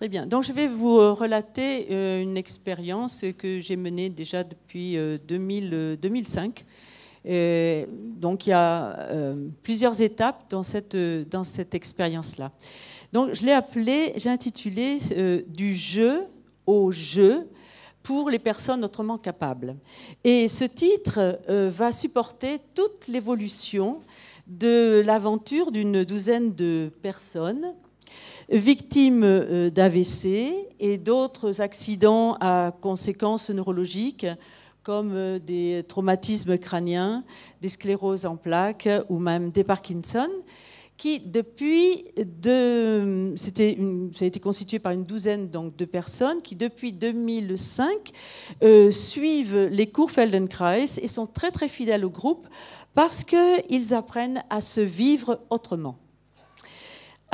Très bien. Donc, je vais vous relater une expérience que j'ai menée déjà depuis 2005. Donc, il y a plusieurs étapes dans cette expérience-là. Donc, j'ai intitulé Du jeu au jeu pour les personnes autrement capables. Et ce titre va supporter toute l'évolution de l'aventure d'une douzaine de personnes victimes d'AVC et d'autres accidents à conséquences neurologiques comme des traumatismes crâniens, des scléroses en plaques ou même des Parkinson, qui ça a été constitué par une douzaine donc, de personnes qui depuis 2005 suivent les cours Feldenkrais et sont très très fidèles au groupe parce qu'ils apprennent à se vivre autrement.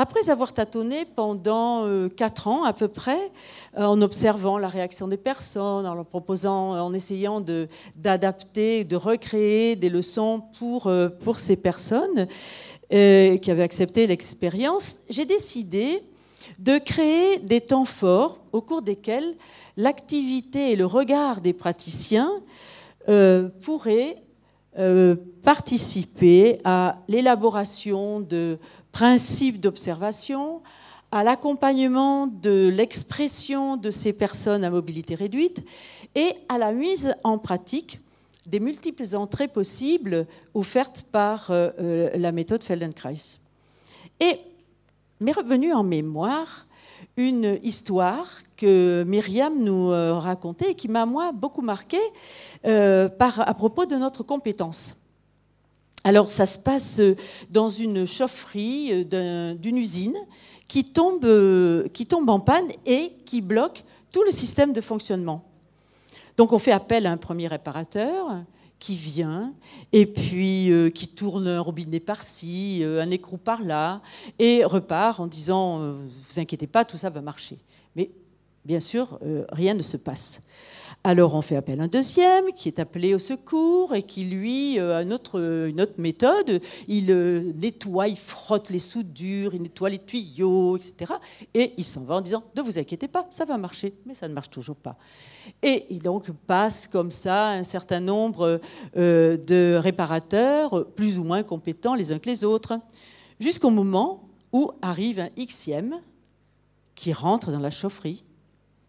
Après avoir tâtonné pendant 4 ans à peu près, en observant la réaction des personnes, en leur proposant, en essayant d'adapter, de recréer des leçons pour ces personnes qui avaient accepté l'expérience, j'ai décidé de créer des temps forts au cours desquels l'activité et le regard des praticiens pourraient participer à l'élaboration de principes d'observation, à l'accompagnement de l'expression de ces personnes à mobilité réduite et à la mise en pratique des multiples entrées possibles offertes par la méthode Feldenkrais. Et m'est revenue en mémoire une histoire que Myriam nous racontait et qui m'a, moi, beaucoup marquée à propos de notre compétence. Alors, ça se passe dans une chaufferie d'une usine qui tombe en panne et qui bloque tout le système de fonctionnement. Donc, on fait appel à un premier réparateur qui vient et puis qui tourne un robinet par-ci, un écrou par-là et repart en disant « Vous inquiétez pas, tout ça va marcher ». Mais bien sûr, rien ne se passe. Alors on fait appel à un deuxième qui est appelé au secours et qui, lui, a une autre méthode. Il nettoie, il frotte les soudures, il nettoie les tuyaux, etc. Et il s'en va en disant « Ne vous inquiétez pas, ça va marcher ». Mais ça ne marche toujours pas. Et donc passe comme ça un certain nombre de réparateurs, plus ou moins compétents les uns que les autres, jusqu'au moment où arrive un Xème qui rentre dans la chaufferie,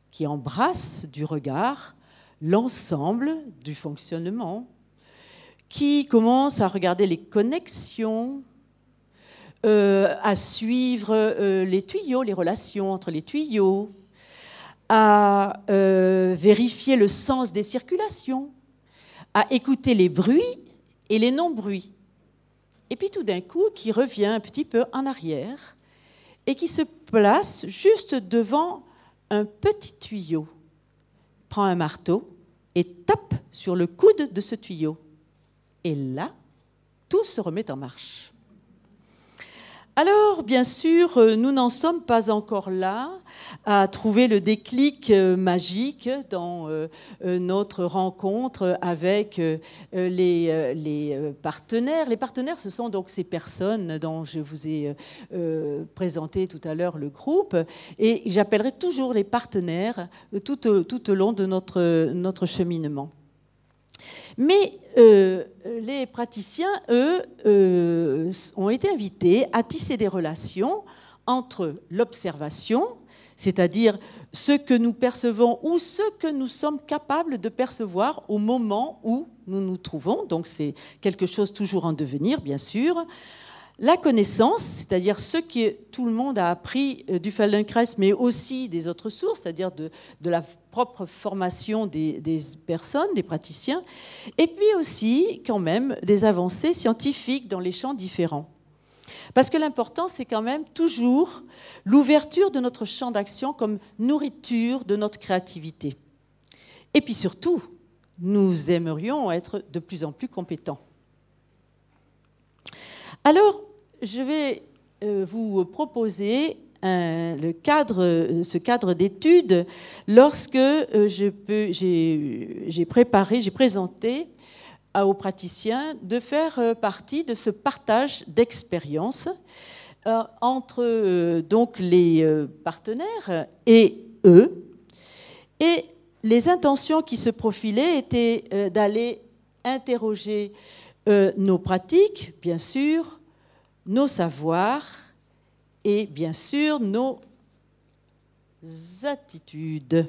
qui embrasse du regard l'ensemble du fonctionnement, qui commence à regarder les connexions, à suivre les tuyaux, les relations entre les tuyaux, à vérifier le sens des circulations, à écouter les bruits et les non-bruits. Et puis tout d'un coup, qui revient un petit peu en arrière et qui se place juste devant un petit tuyau, prend un marteau et tape sur le coude de ce tuyau. Et là, tout se remet en marche. Alors, bien sûr, nous n'en sommes pas encore là à trouver le déclic magique dans notre rencontre avec les partenaires. Les partenaires, ce sont donc ces personnes dont je vous ai présenté tout à l'heure le groupe. Et j'appellerai toujours les partenaires tout au long de notre cheminement. Mais les praticiens, eux, ont été invités à tisser des relations entre l'observation, c'est-à-dire ce que nous percevons ou ce que nous sommes capables de percevoir au moment où nous nous trouvons, donc c'est quelque chose toujours en devenir, bien sûr. La connaissance, c'est-à-dire ce que tout le monde a appris du Feldenkrais, mais aussi des autres sources, c'est-à-dire de la propre formation des personnes, des praticiens, et puis aussi quand même des avancées scientifiques dans les champs différents. Parce que l'important, c'est quand même toujours l'ouverture de notre champ d'action comme nourriture de notre créativité. Et puis surtout, nous aimerions être de plus en plus compétents. Alors, je vais vous proposer ce cadre d'études lorsque j'ai présenté aux praticiens de faire partie de ce partage d'expériences entre donc les partenaires et eux. Et les intentions qui se profilaient étaient d'aller interroger nos pratiques, bien sûr, nos savoirs et bien sûr nos attitudes.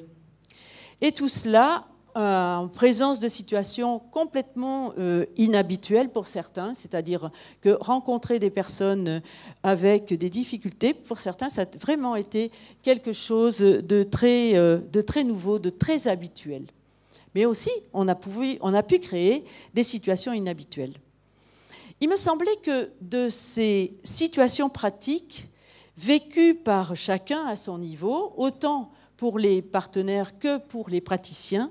Et tout cela en présence de situations complètement inhabituelles pour certains, c'est-à-dire que rencontrer des personnes avec des difficultés, pour certains, ça a vraiment été quelque chose de très nouveau, de très habituel. Mais aussi, on a pu créer des situations inhabituelles. Il me semblait que de ces situations pratiques, vécues par chacun à son niveau, autant pour les partenaires que pour les praticiens,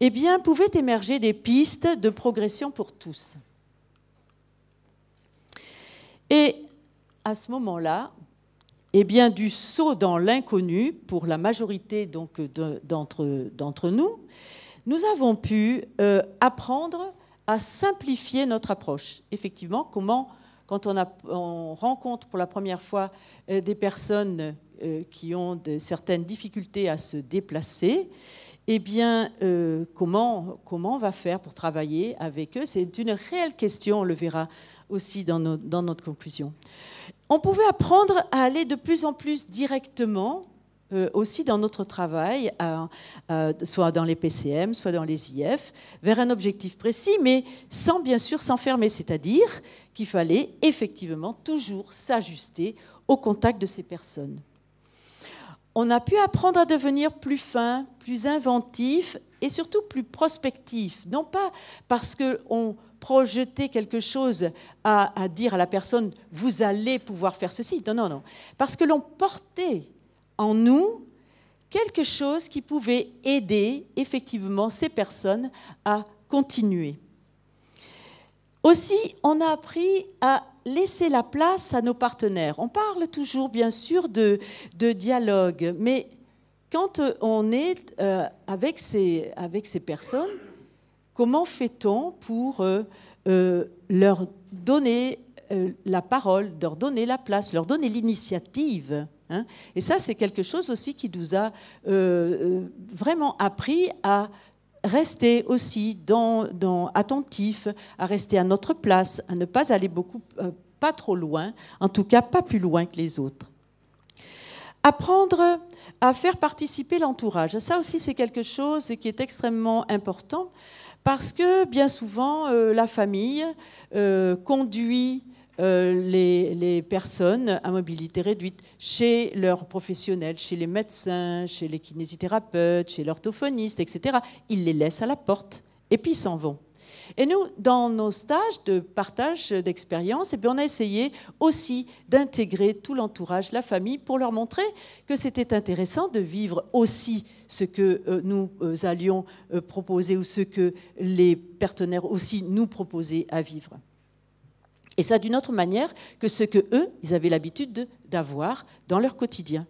eh bien, pouvaient émerger des pistes de progression pour tous. Et à ce moment-là, eh bien, du saut dans l'inconnu, pour la majorité donc, d'entre nous, nous avons pu apprendre à simplifier notre approche. Effectivement, comment, quand on rencontre pour la première fois des personnes qui ont certaines difficultés à se déplacer, eh bien, comment on va faire pour travailler avec eux? C'est une réelle question, on le verra aussi dans notre conclusion. On pouvait apprendre à aller de plus en plus directement aussi dans notre travail, soit dans les PCM, soit dans les IF, vers un objectif précis, mais sans bien sûr s'enfermer, c'est-à-dire qu'il fallait effectivement toujours s'ajuster au contact de ces personnes. On a pu apprendre à devenir plus fin, plus inventif et surtout plus prospectif. Non pas parce qu'on projetait quelque chose à dire à la personne « vous allez pouvoir faire ceci ». Non, non, non. Parce que l'on portait en nous quelque chose qui pouvait aider effectivement ces personnes à continuer. Aussi, on a appris à laisser la place à nos partenaires. On parle toujours, bien sûr, de dialogue, mais quand on est avec ces personnes, comment fait-on pour leur donner la parole, leur donner la place, leur donner l'initiative, hein? Et ça, c'est quelque chose aussi qui nous a vraiment appris à rester aussi attentif, à rester à notre place, à ne pas aller pas trop loin, en tout cas pas plus loin que les autres. Apprendre à faire participer l'entourage, ça aussi c'est quelque chose qui est extrêmement important parce que bien souvent la famille conduit les personnes à mobilité réduite chez leurs professionnels, chez les médecins, chez les kinésithérapeutes, chez l'orthophoniste, etc. Ils les laissent à la porte et puis ils s'en vont. Et nous, dans nos stages de partage d'expérience, on a essayé aussi d'intégrer tout l'entourage, la famille, pour leur montrer que c'était intéressant de vivre aussi ce que nous allions proposer ou ce que les partenaires aussi nous proposaient à vivre. Et ça d'une autre manière que ce que eux, ils avaient l'habitude d'avoir dans leur quotidien.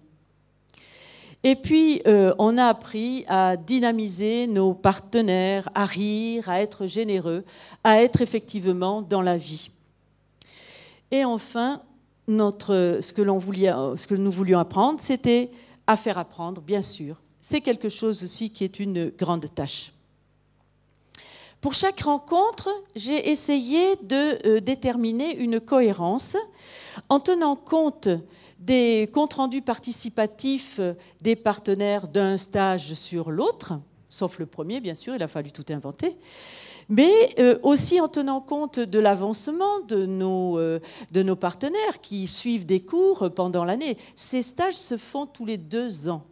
Et puis, on a appris à dynamiser nos partenaires, à rire, à être généreux, à être effectivement dans la vie. Et enfin, ce que nous voulions apprendre, c'était à faire apprendre, bien sûr. C'est quelque chose aussi qui est une grande tâche. Pour chaque rencontre, j'ai essayé de déterminer une cohérence en tenant compte des comptes rendus participatifs des partenaires d'un stage sur l'autre, sauf le premier, bien sûr, il a fallu tout inventer, mais aussi en tenant compte de l'avancement de nos partenaires qui suivent des cours pendant l'année. Ces stages se font tous les 2 ans.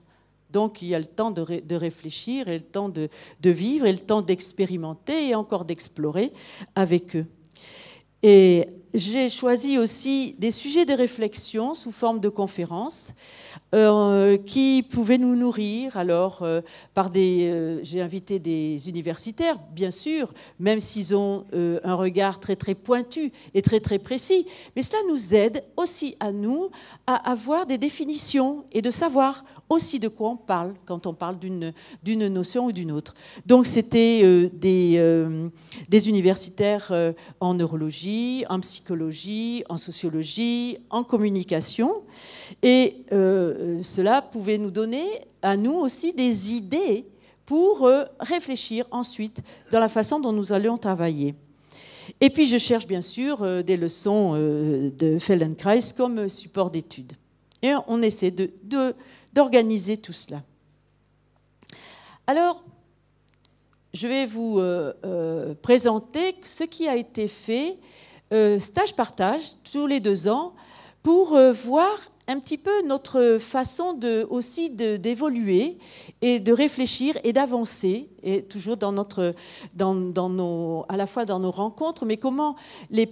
Donc, il y a le temps de réfléchir, et le temps de vivre, et le temps d'expérimenter, et encore d'explorer avec eux. Et j'ai choisi aussi des sujets de réflexion sous forme de conférences qui pouvaient nous nourrir. Alors, j'ai invité des universitaires, bien sûr, même s'ils ont un regard très, très pointu et très, très précis. Mais cela nous aide aussi à nous à avoir des définitions et de savoir aussi de quoi on parle quand on parle d'une notion ou d'une autre. Donc, c'était des universitaires en neurologie, en psychologie, psychologie, en sociologie, en communication. Et cela pouvait nous donner à nous aussi des idées pour réfléchir ensuite dans la façon dont nous allions travailler. Et puis je cherche bien sûr des leçons de Feldenkrais comme support d'études. Et on essaie d'organiser tout cela. Alors, je vais vous présenter ce qui a été fait stage par stage tous les 2 ans pour voir un petit peu notre façon aussi d'évoluer et de réfléchir et d'avancer, et toujours à la fois dans nos rencontres, mais comment les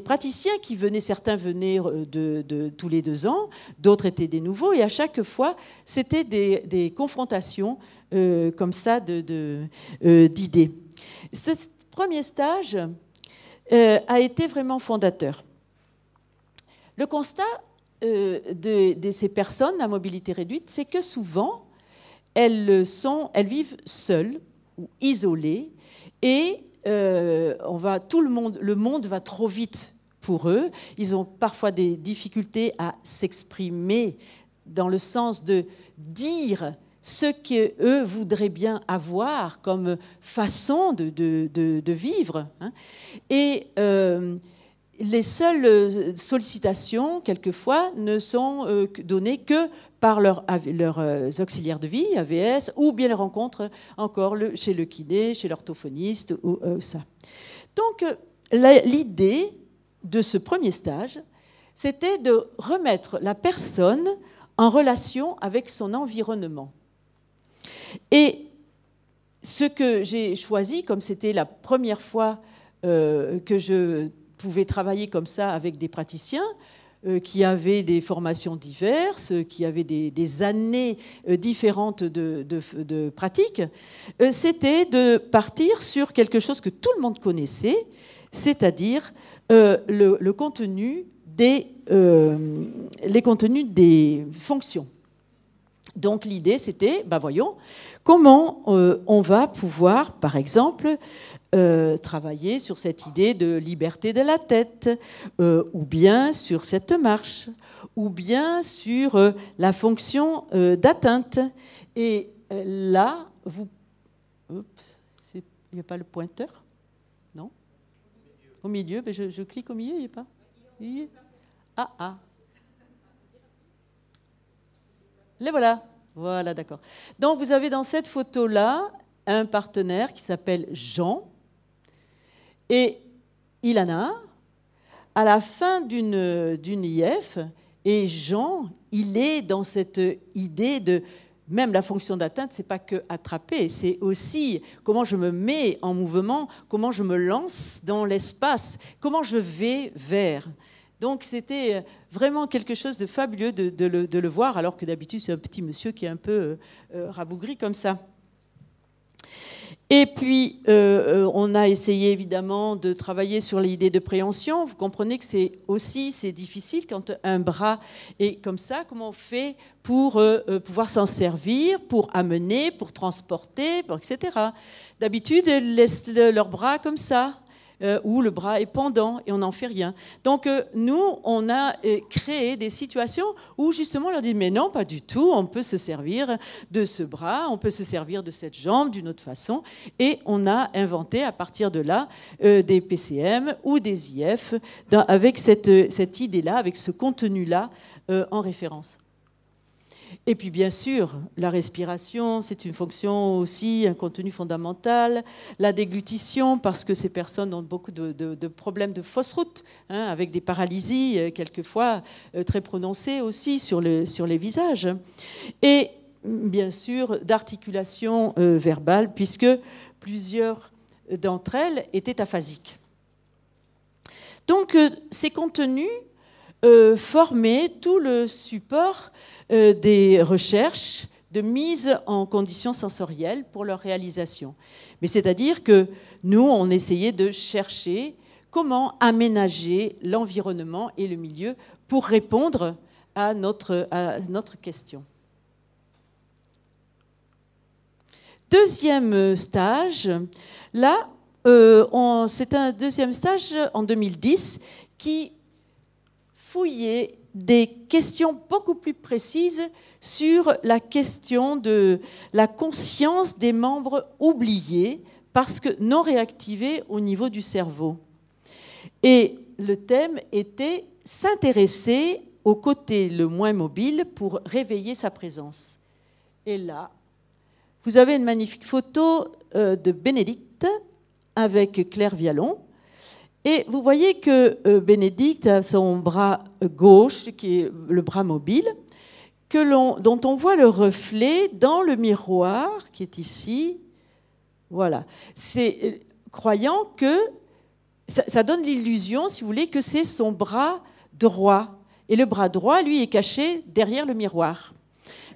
praticiens qui venaient, certains venaient tous les 2 ans, d'autres étaient des nouveaux, et à chaque fois, c'était des confrontations comme ça d'idées. Ce premier stage a été vraiment fondateur. Le constat de ces personnes à mobilité réduite, c'est que souvent, elles vivent seules ou isolées, et le monde va trop vite pour eux. Ils ont parfois des difficultés à s'exprimer dans le sens de dire ce qu'eux voudraient bien avoir comme façon de vivre. Et les seules sollicitations, quelquefois, ne sont données que par leurs auxiliaires de vie, AVS, ou bien les rencontres encore chez le kiné, chez l'orthophoniste, ou ça. Donc, l'idée de ce premier stage, c'était de remettre la personne en relation avec son environnement. Et ce que j'ai choisi, comme c'était la première fois que je pouvais travailler comme ça avec des praticiens qui avaient des formations diverses, qui avaient des années différentes de pratique, c'était de partir sur quelque chose que tout le monde connaissait, c'est-à-dire le contenu les contenus des fonctions. Donc l'idée, c'était, voyons, comment on va pouvoir, par exemple, travailler sur cette idée de liberté de la tête, ou bien sur cette marche, ou bien sur la fonction d'atteinte. Et là, il n'y a pas le pointeur? Non? Au milieu, je clique au milieu, il n'y a pas? Ah. Les voilà. Voilà, d'accord. Donc, vous avez dans cette photo-là un partenaire qui s'appelle Jean. Et il en a à la fin d'une IF. Et Jean, il est dans cette idée de... Même la fonction d'atteinte, ce n'est pas que attraper, c'est aussi comment je me mets en mouvement, comment je me lance dans l'espace, comment je vais vers... Donc, c'était vraiment quelque chose de fabuleux de le voir, alors que d'habitude, c'est un petit monsieur qui est un peu rabougri comme ça. Et puis, on a essayé évidemment de travailler sur l'idée de préhension. Vous comprenez que c'est difficile quand un bras est comme ça. Comment on fait pour pouvoir s'en servir, pour amener, pour transporter, etc. D'habitude, elles laissent leurs bras comme ça. Où le bras est pendant et on n'en fait rien. Donc nous, on a créé des situations où justement on leur dit mais non, pas du tout, on peut se servir de ce bras, on peut se servir de cette jambe d'une autre façon, et on a inventé à partir de là des PCM ou des IF avec cette idée-là, avec ce contenu-là en référence. Et puis bien sûr, la respiration, c'est une fonction aussi, un contenu fondamental. La déglutition, parce que ces personnes ont beaucoup de problèmes de fausse route, avec des paralysies quelquefois très prononcées aussi sur les visages. Et bien sûr, d'articulation verbale, puisque plusieurs d'entre elles étaient aphasiques. Donc ces contenus former tout le support des recherches de mise en conditions sensorielles pour leur réalisation. Mais c'est-à-dire que nous, on essayait de chercher comment aménager l'environnement et le milieu pour répondre à notre question. Deuxième stage, là, c'est un deuxième stage en 2010 qui fouillait des questions beaucoup plus précises sur la question de la conscience des membres oubliés parce que non réactivés au niveau du cerveau. Et le thème était s'intéresser au côté le moins mobile pour réveiller sa présence. Et là, vous avez une magnifique photo de Bénédicte avec Claire Vialon. Et vous voyez que Bénédicte a son bras gauche, qui est le bras mobile, dont on voit le reflet dans le miroir, qui est ici. Voilà. C'est croyant que ça donne l'illusion, si vous voulez, que c'est son bras droit. Et le bras droit, lui, est caché derrière le miroir.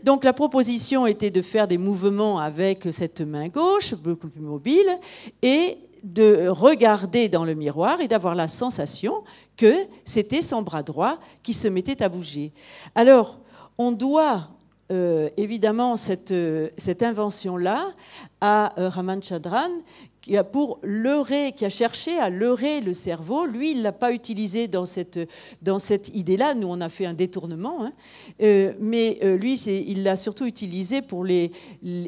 Donc la proposition était de faire des mouvements avec cette main gauche, beaucoup plus mobile, et de regarder dans le miroir et d'avoir la sensation que c'était son bras droit qui se mettait à bouger. Alors, on doit évidemment cette invention-là à Ramachandran, qui a cherché à leurrer le cerveau. Lui, il ne l'a pas utilisé dans cette idée-là. Nous, on a fait un détournement. Hein. Mais lui, il l'a surtout utilisé pour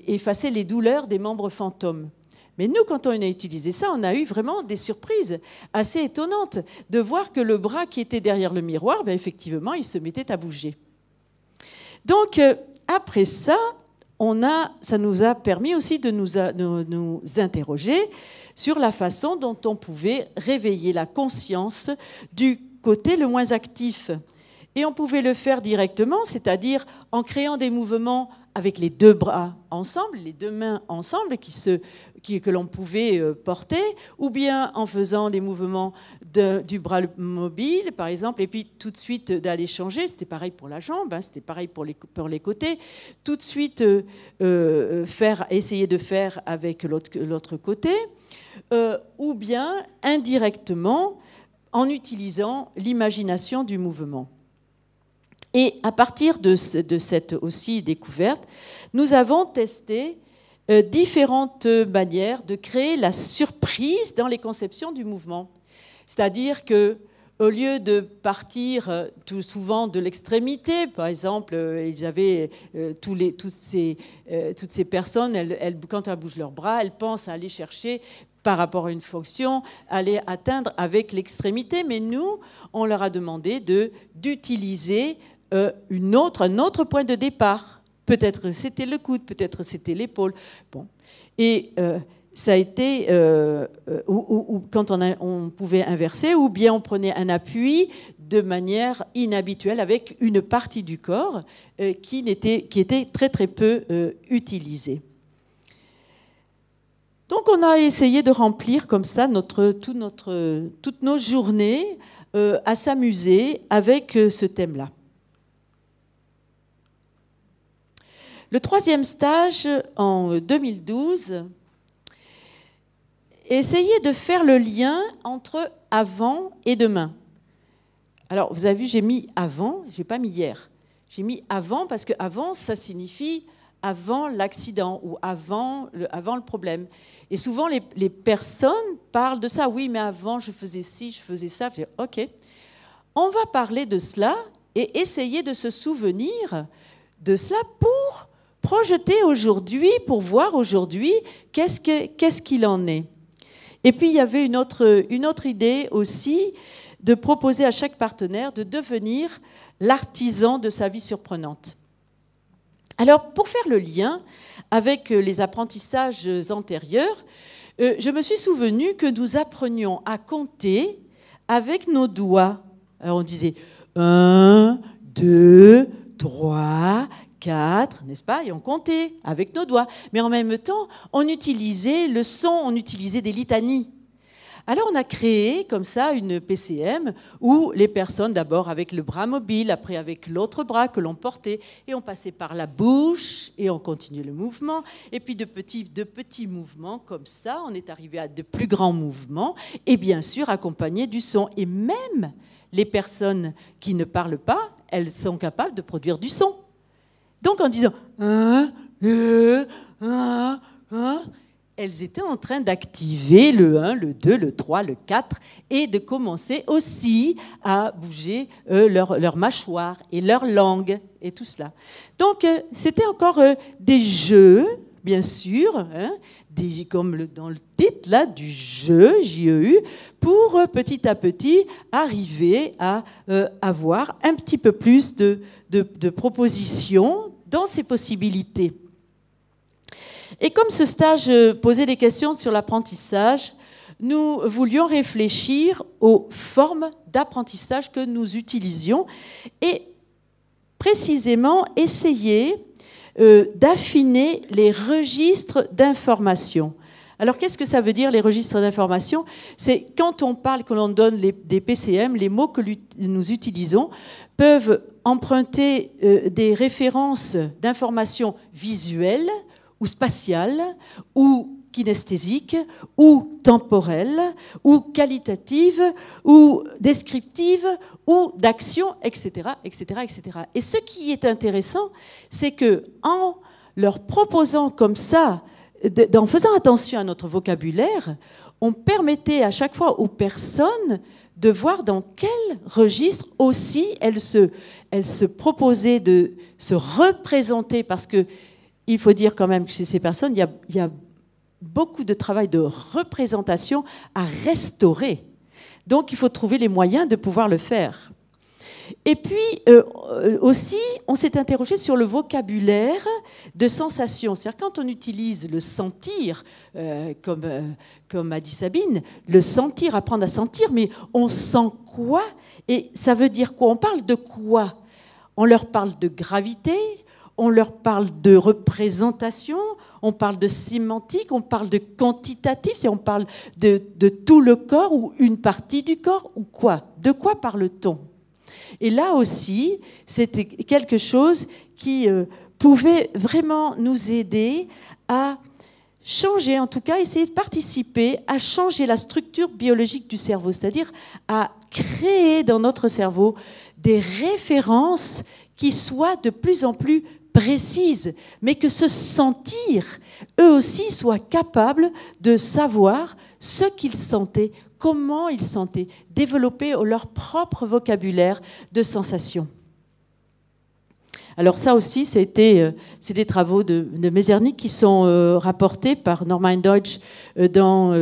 effacer les douleurs des membres fantômes. Mais nous, quand on a utilisé ça, on a eu vraiment des surprises assez étonnantes de voir que le bras qui était derrière le miroir, ben, effectivement, il se mettait à bouger. Donc, après ça, ça nous a permis aussi de nous interroger sur la façon dont on pouvait réveiller la conscience du côté le moins actif. Et on pouvait le faire directement, c'est-à-dire en créant des mouvements avec les deux bras ensemble, les deux mains ensemble que l'on pouvait porter, ou bien en faisant des mouvements du bras mobile, par exemple, et puis tout de suite d'aller changer. C'était pareil pour la jambe, hein, c'était pareil pour les côtés. Tout de suite essayer de faire avec l'autre côté, ou bien indirectement en utilisant l'imagination du mouvement. Et à partir de cette aussi découverte, nous avons testé différentes manières de créer la surprise dans les conceptions du mouvement. C'est-à-dire qu'au lieu de partir tout souvent de l'extrémité, par exemple, ils avaient toutes ces personnes, quand elles bougent leurs bras, elles pensent à aller chercher par rapport à une fonction, aller atteindre avec l'extrémité. Mais nous, on leur a demandé d'utiliser un autre point de départ. Peut-être c'était le coude, peut-être c'était l'épaule. Bon. Et ça a été, quand on pouvait inverser, ou bien on prenait un appui de manière inhabituelle avec une partie du corps qui était très très peu utilisée. Donc on a essayé de remplir comme ça toutes nos journées à s'amuser avec ce thème-là. Le troisième stage, en 2012, essayait de faire le lien entre avant et demain. Alors, vous avez vu, j'ai mis avant, je n'ai pas mis hier. J'ai mis avant parce que avant, ça signifie avant l'accident ou avant le problème. Et souvent, les personnes parlent de ça. Oui, mais avant, je faisais ci, je faisais ça. Je dis, OK, on va parler de cela et essayer de se souvenir de cela pour projeter aujourd'hui, pour voir aujourd'hui qu'est-ce qu'il en est. Et puis, il y avait une autre idée aussi de proposer à chaque partenaire de devenir l'artisan de sa vie surprenante. Alors, pour faire le lien avec les apprentissages antérieurs, je me suis souvenu que nous apprenions à compter avec nos doigts. Alors, on disait 1, 2, 3, 4, n'est-ce pas? Et on comptait avec nos doigts. Mais en même temps, on utilisait le son, on utilisait des litanies. Alors on a créé comme ça une PCM où les personnes, d'abord avec le bras mobile, après avec l'autre bras que l'on portait, et on passait par la bouche et on continuait le mouvement. Et puis de petits mouvements comme ça, on est arrivé à de plus grands mouvements, et bien sûr accompagnés du son. Et même les personnes qui ne parlent pas, elles sont capables de produire du son. Donc en disant 1, 2, 1, 1, elles étaient en train d'activer le 1, le 2, le 3, le 4 et de commencer aussi à bouger leur mâchoire et leur langue et tout cela. Donc, c'était encore des jeux, bien sûr, hein, comme dans le titre là, du jeu, J-E-U, pour petit à petit arriver à avoir un petit peu plus de propositions dans ces possibilités. Et comme ce stage posait des questions sur l'apprentissage, nous voulions réfléchir aux formes d'apprentissage que nous utilisions et précisément essayer d'affiner les registres d'information. Alors, qu'est-ce que ça veut dire, les registres d'information? C'est quand on parle, que l'on donne des PCM, les mots que nous utilisons peuvent emprunter des références d'informations visuelles ou spatiales, ou kinesthésiques, ou temporelles, ou qualitatives, ou descriptives, ou d'action, etc., etc., etc. Et ce qui est intéressant, c'est qu'en leur proposant comme ça, en faisant attention à notre vocabulaire, on permettait à chaque fois aux personnes de voir dans quel registre aussi elles se proposaient de se représenter, parce que il faut dire quand même que chez ces personnes, il y a beaucoup de travail de représentation à restaurer. Donc, il faut trouver les moyens de pouvoir le faire. Et puis, aussi, on s'est interrogé sur le vocabulaire de sensation. C'est-à-dire, quand on utilise le sentir, comme a dit Sabine, le sentir, apprendre à sentir, mais on sent quoi? Et ça veut dire quoi? On parle de quoi? On leur parle de gravité, on leur parle de représentation, on parle de sémantique, on parle de quantitatif, si on parle de tout le corps ou une partie du corps, ou quoi? De quoi parle-t-on? Et là aussi, c'était quelque chose qui pouvait vraiment nous aider à changer, en tout cas, essayer de participer à changer la structure biologique du cerveau, c'est-à-dire à créer dans notre cerveau des références qui soient de plus en plus précises, mais que ce sentir, eux aussi, soient capables de savoir ce qu'ils sentaient, comment ils sentaient, développer leur propre vocabulaire de sensations. Alors ça aussi, c'est des travaux de Mesernick qui sont rapportés par Norman Deutsch dans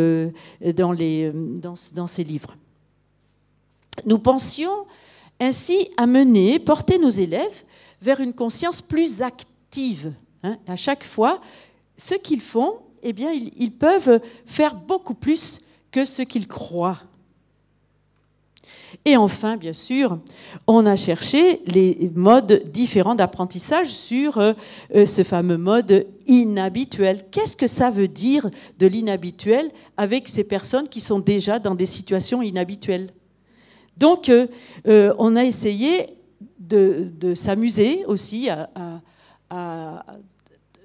ses livres. Nous pensions ainsi porter nos élèves vers une conscience plus active. Hein. À chaque fois, ce qu'ils font, eh bien, ils peuvent faire beaucoup plus que ce qu'ils croient. Et enfin, bien sûr, on a cherché les modes différents d'apprentissage sur ce fameux mode inhabituel. Qu'est-ce que ça veut dire de l'inhabituel avec ces personnes qui sont déjà dans des situations inhabituelles? Donc, on a essayé de s'amuser aussi à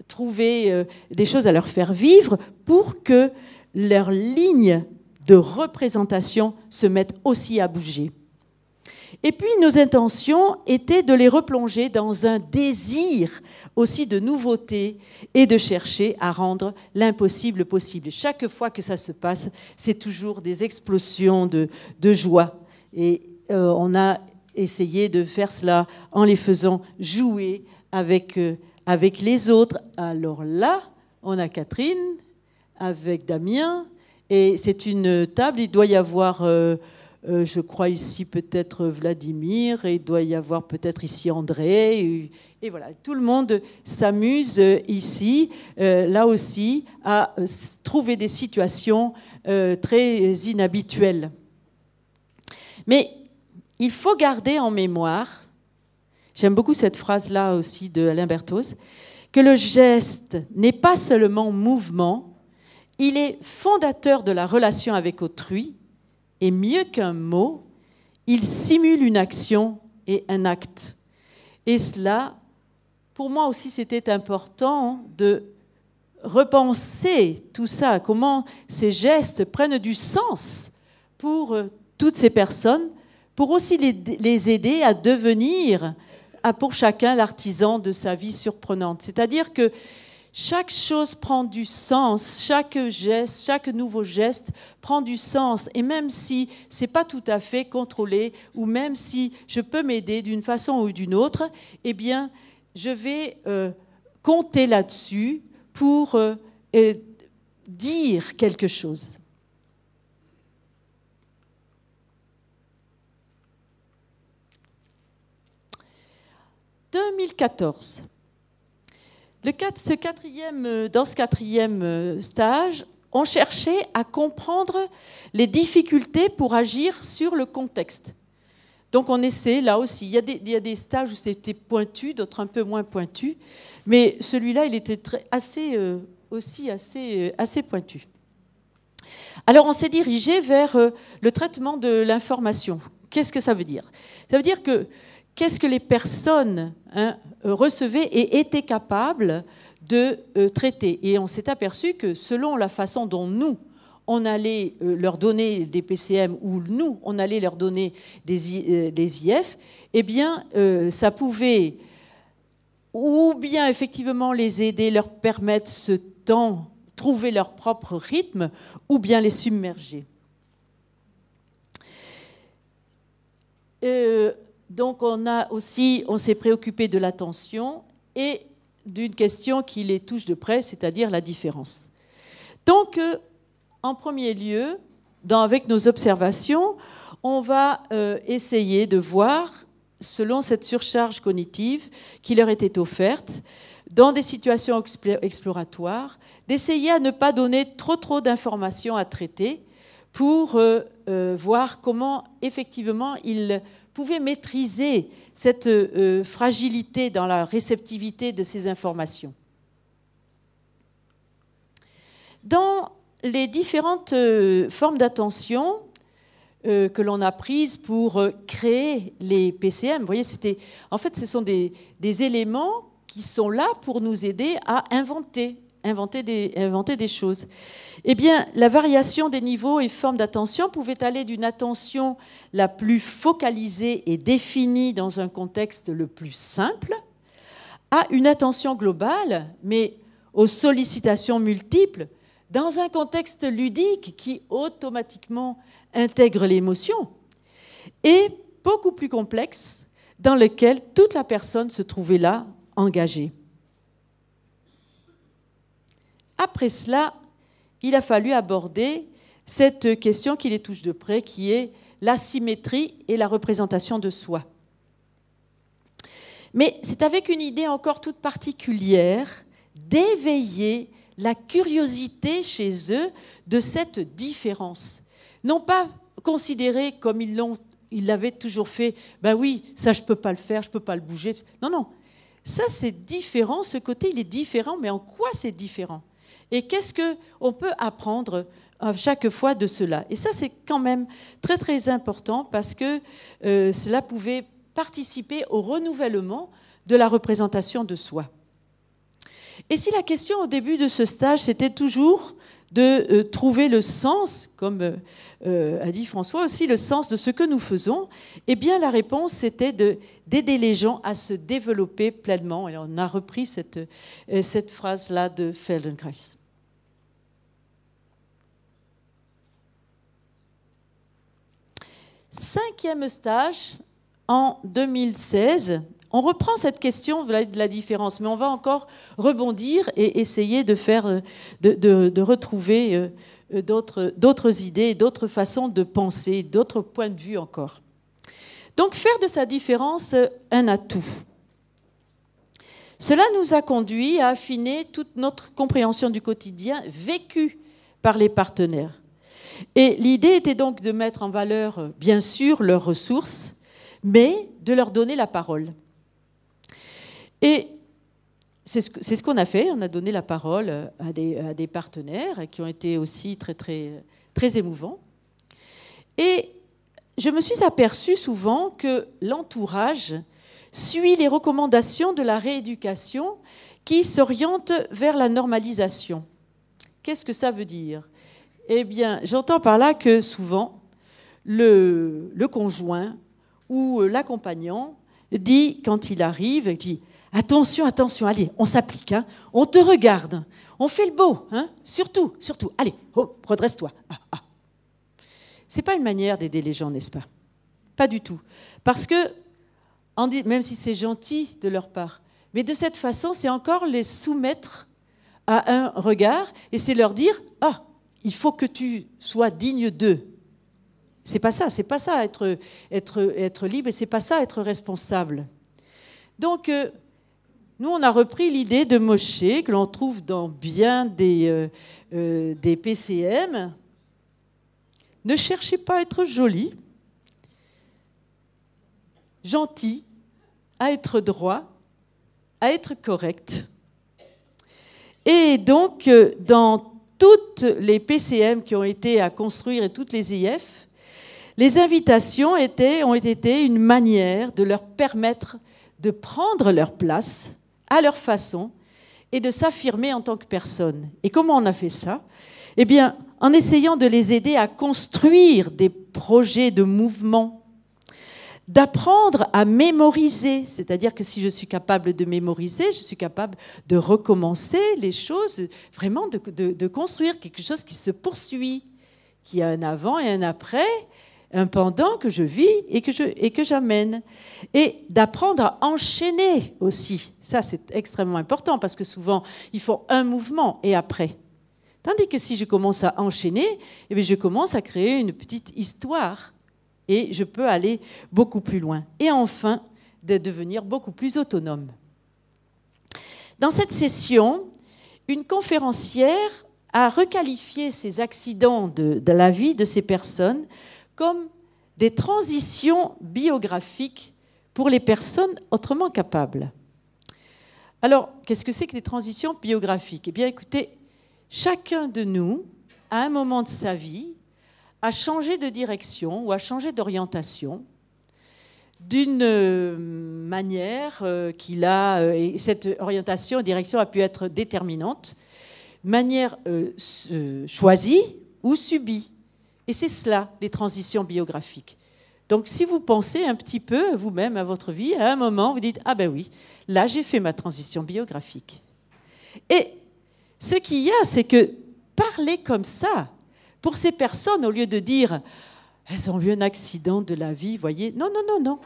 trouver des choses à leur faire vivre pour que leurs lignes de représentation se mettent aussi à bouger. Et puis, nos intentions étaient de les replonger dans un désir aussi de nouveauté et de chercher à rendre l'impossible possible. Chaque fois que ça se passe, c'est toujours des explosions de joie. Et on a essayé de faire cela en les faisant jouer avec les autres. Alors là, on a Catherine avec Damien, et c'est une table, il doit y avoir, je crois ici peut-être Vladimir, et il doit y avoir peut-être ici André, et voilà, tout le monde s'amuse ici, là aussi, à trouver des situations très inhabituelles. Mais il faut garder en mémoire, j'aime beaucoup cette phrase-là aussi de Alain Berthoz, que le geste n'est pas seulement mouvement, il est fondateur de la relation avec autrui, et mieux qu'un mot, il simule une action et un acte. Et cela, pour moi aussi, c'était important de repenser tout ça, comment ces gestes prennent du sens pour toutes ces personnes, pour aussi les aider à devenir, pour chacun, l'artisan de sa vie surprenante. C'est-à-dire que Chaque chose prend du sens, chaque geste, chaque nouveau geste prend du sens. Et même si ce n'est pas tout à fait contrôlé, ou même si je peux m'aider d'une façon ou d'une autre, eh bien, je vais compter là-dessus pour dire quelque chose. « 2014 ». Dans ce quatrième stage, on cherchait à comprendre les difficultés pour agir sur le contexte. Donc on essaie, là aussi, il y a des stages où c'était pointu, d'autres un peu moins pointu, mais celui-là, il était assez pointu. Alors on s'est dirigé vers le traitement de l'information. Qu'est-ce que ça veut dire? Ça veut dire que qu'est-ce que les personnes recevaient et étaient capables de traiter. Et on s'est aperçu que selon la façon dont nous, on allait leur donner des PCM ou nous, on allait leur donner des IF, eh bien, ça pouvait ou bien effectivement les aider, leur permettre ce temps, trouver leur propre rythme, ou bien les submerger. Donc on s'est préoccupé de l'attention et d'une question qui les touche de près, c'est-à-dire la différence. Donc, en premier lieu, avec nos observations, on va essayer de voir, selon cette surcharge cognitive qui leur était offerte, dans des situations exploratoires, d'essayer à ne pas donner trop d'informations à traiter pour voir comment, effectivement, ils pouvaient maîtriser cette fragilité dans la réceptivité de ces informations. Dans les différentes formes d'attention que l'on a prises pour créer les PCM, vous voyez, en fait, ce sont des éléments qui sont là pour nous aider à inventer des choses. Eh bien, la variation des niveaux et formes d'attention pouvait aller d'une attention la plus focalisée et définie dans un contexte le plus simple à une attention globale, mais aux sollicitations multiples, dans un contexte ludique qui automatiquement intègre l'émotion, et beaucoup plus complexe, dans lequel toute la personne se trouvait là, engagée. Après cela, il a fallu aborder cette question qui les touche de près, qui est l'asymétrie et la représentation de soi. Mais c'est avec une idée encore toute particulière d'éveiller la curiosité chez eux de cette différence. Non pas considérer comme ils l'avaient toujours fait, ben oui, ça je ne peux pas le faire, je ne peux pas le bouger. Non, non, ça c'est différent, ce côté il est différent, mais en quoi c'est différent ? Et qu'est-ce qu'on peut apprendre à chaque fois de cela? Et ça, c'est quand même très important parce que cela pouvait participer au renouvellement de la représentation de soi. Et si la question au début de ce stage, c'était toujours de trouver le sens, comme a dit François aussi, le sens de ce que nous faisons, eh bien la réponse c'était d'aider les gens à se développer pleinement. Et on a repris cette phrase-là de Feldenkrais. Cinquième stage, en 2016, on reprend cette question de la différence, mais on va encore rebondir et essayer de retrouver d'autres idées, d'autres façons de penser, d'autres points de vue encore. Donc, faire de sa différence un atout. Cela nous a conduit à affiner toute notre compréhension du quotidien vécu par les partenaires. Et l'idée était donc de mettre en valeur, bien sûr, leurs ressources, mais de leur donner la parole. Et c'est ce qu'on a fait, on a donné la parole à des partenaires qui ont été aussi très émouvants. Et je me suis aperçue souvent que l'entourage suit les recommandations de la rééducation qui s'orientent vers la normalisation. Qu'est-ce que ça veut dire ? Eh bien, j'entends par là que souvent, le conjoint ou l'accompagnant dit, quand il arrive, il dit Attention, attention, allez, on s'applique, hein, on te regarde, on fait le beau, hein, surtout, surtout, allez, oh, redresse-toi. Ah, ah. Ce n'est pas une manière d'aider les gens, n'est-ce pas? Pas du tout. Parce que, même si c'est gentil de leur part, mais de cette façon, c'est encore les soumettre à un regard et c'est leur dire « Ah, il faut que tu sois digne d'eux ». C'est pas ça être libre et c'est pas ça être responsable. Donc, nous, on a repris l'idée de Moshe, que l'on trouve dans bien des PCM. Ne cherchez pas à être joli, gentil, à être droit, à être correct. Et donc, dans toutes les PCM qui ont été à construire et toutes les IF, les invitations ont été une manière de leur permettre de prendre leur place à leur façon et de s'affirmer en tant que personne. Et comment on a fait ça? Eh bien, en essayant de les aider à construire des projets de mouvement, d'apprendre à mémoriser, c'est-à-dire que si je suis capable de mémoriser, je suis capable de recommencer les choses, vraiment de construire quelque chose qui se poursuit, qui a un avant et un après, un pendant que je vis et que j'amène. Et d'apprendre à enchaîner aussi. Ça, c'est extrêmement important parce que souvent, ils font un mouvement et après. Tandis que si je commence à enchaîner, eh bien, je commence à créer une petite histoire et je peux aller beaucoup plus loin. Et enfin, de devenir beaucoup plus autonome. Dans cette session, une conférencière a requalifié ces accidents de la vie de ces personnes comme des transitions biographiques pour les personnes autrement capables. Alors, qu'est-ce que c'est que des transitions biographiques? Eh bien, écoutez, chacun de nous, à un moment de sa vie, a changé de direction ou a changé d'orientation d'une manière qu'il a, et cette orientation et direction a pu être déterminante, manière choisie ou subie. Et c'est cela, les transitions biographiques. Donc, si vous pensez un petit peu vous-même à votre vie, à un moment, vous dites « Ah ben oui, là, j'ai fait ma transition biographique. » Et ce qu'il y a, c'est que parler comme ça, pour ces personnes, au lieu de dire « Elles ont eu un accident de la vie, voyez », non, non, non, non.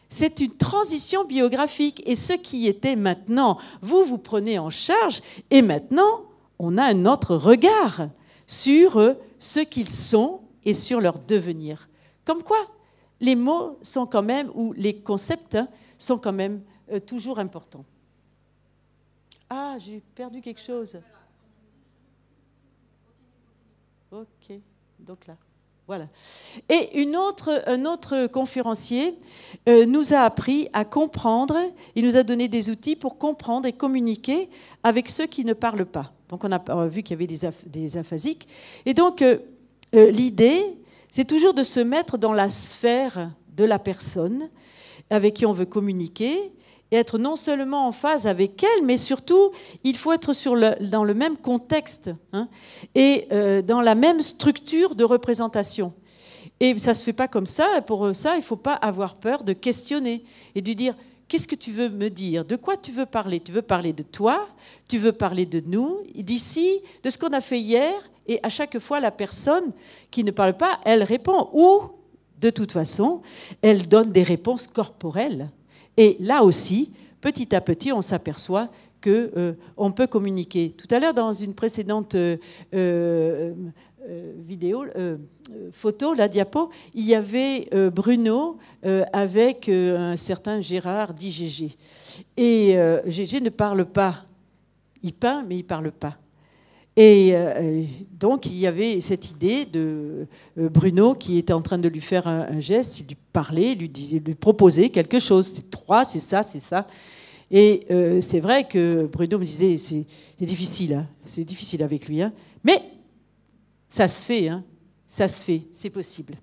C'est une transition biographique. Et ce qui était maintenant, vous prenez en charge, et maintenant, on a un autre regard sur ce qu'ils sont et sur leur devenir. Comme quoi, les mots sont quand même, ou les concepts sont quand même toujours importants. Ah, j'ai perdu quelque chose. Ok, donc là, voilà. Et un autre conférencier nous a appris à comprendre, il nous a donné des outils pour comprendre et communiquer avec ceux qui ne parlent pas. Donc on a vu qu'il y avait des aphasiques. Et donc l'idée, c'est toujours de se mettre dans la sphère de la personne avec qui on veut communiquer et être non seulement en phase avec elle, mais surtout, il faut être dans le même contexte hein, et dans la même structure de représentation. Et ça ne se fait pas comme ça. Et pour ça, il ne faut pas avoir peur de questionner et de dire « Qu'est-ce que tu veux me dire? De quoi tu veux parler? Tu veux parler de toi? Tu veux parler de nous? D'ici? De ce qu'on a fait hier ?» Et à chaque fois, la personne qui ne parle pas, elle répond. Ou, de toute façon, elle donne des réponses corporelles. Et là aussi, petit à petit, on s'aperçoit qu'on peut communiquer. Tout à l'heure, dans une précédente photo, la diapo, il y avait Bruno avec un certain Gérard, dit Gégé. Et Gégé ne parle pas. Il peint, mais il ne parle pas. Et donc, il y avait cette idée de Bruno qui était en train de lui faire un geste, il lui parlait, lui proposait quelque chose. C'est 3, c'est ça, c'est ça. Et c'est vrai que Bruno me disait, c'est difficile, hein, c'est difficile avec lui. Hein, mais ça se fait, hein, ça se fait, c'est possible.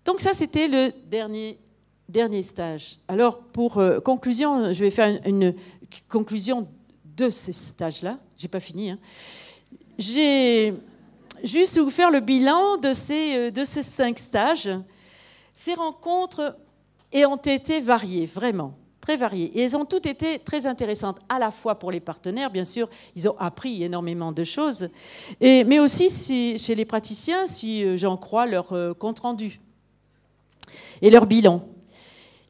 Donc ça, c'était le dernier stage. Alors, pour conclusion, je vais faire une conclusion de ce stage-là. Je n'ai pas fini. Hein. J'ai juste vous faire le bilan de ces 5 stages. Ces rencontres et ont été variées, vraiment, très variées. Et elles ont toutes été très intéressantes, à la fois pour les partenaires, bien sûr, ils ont appris énormément de choses, mais aussi chez les praticiens, si j'en crois leur compte rendu et leur bilan.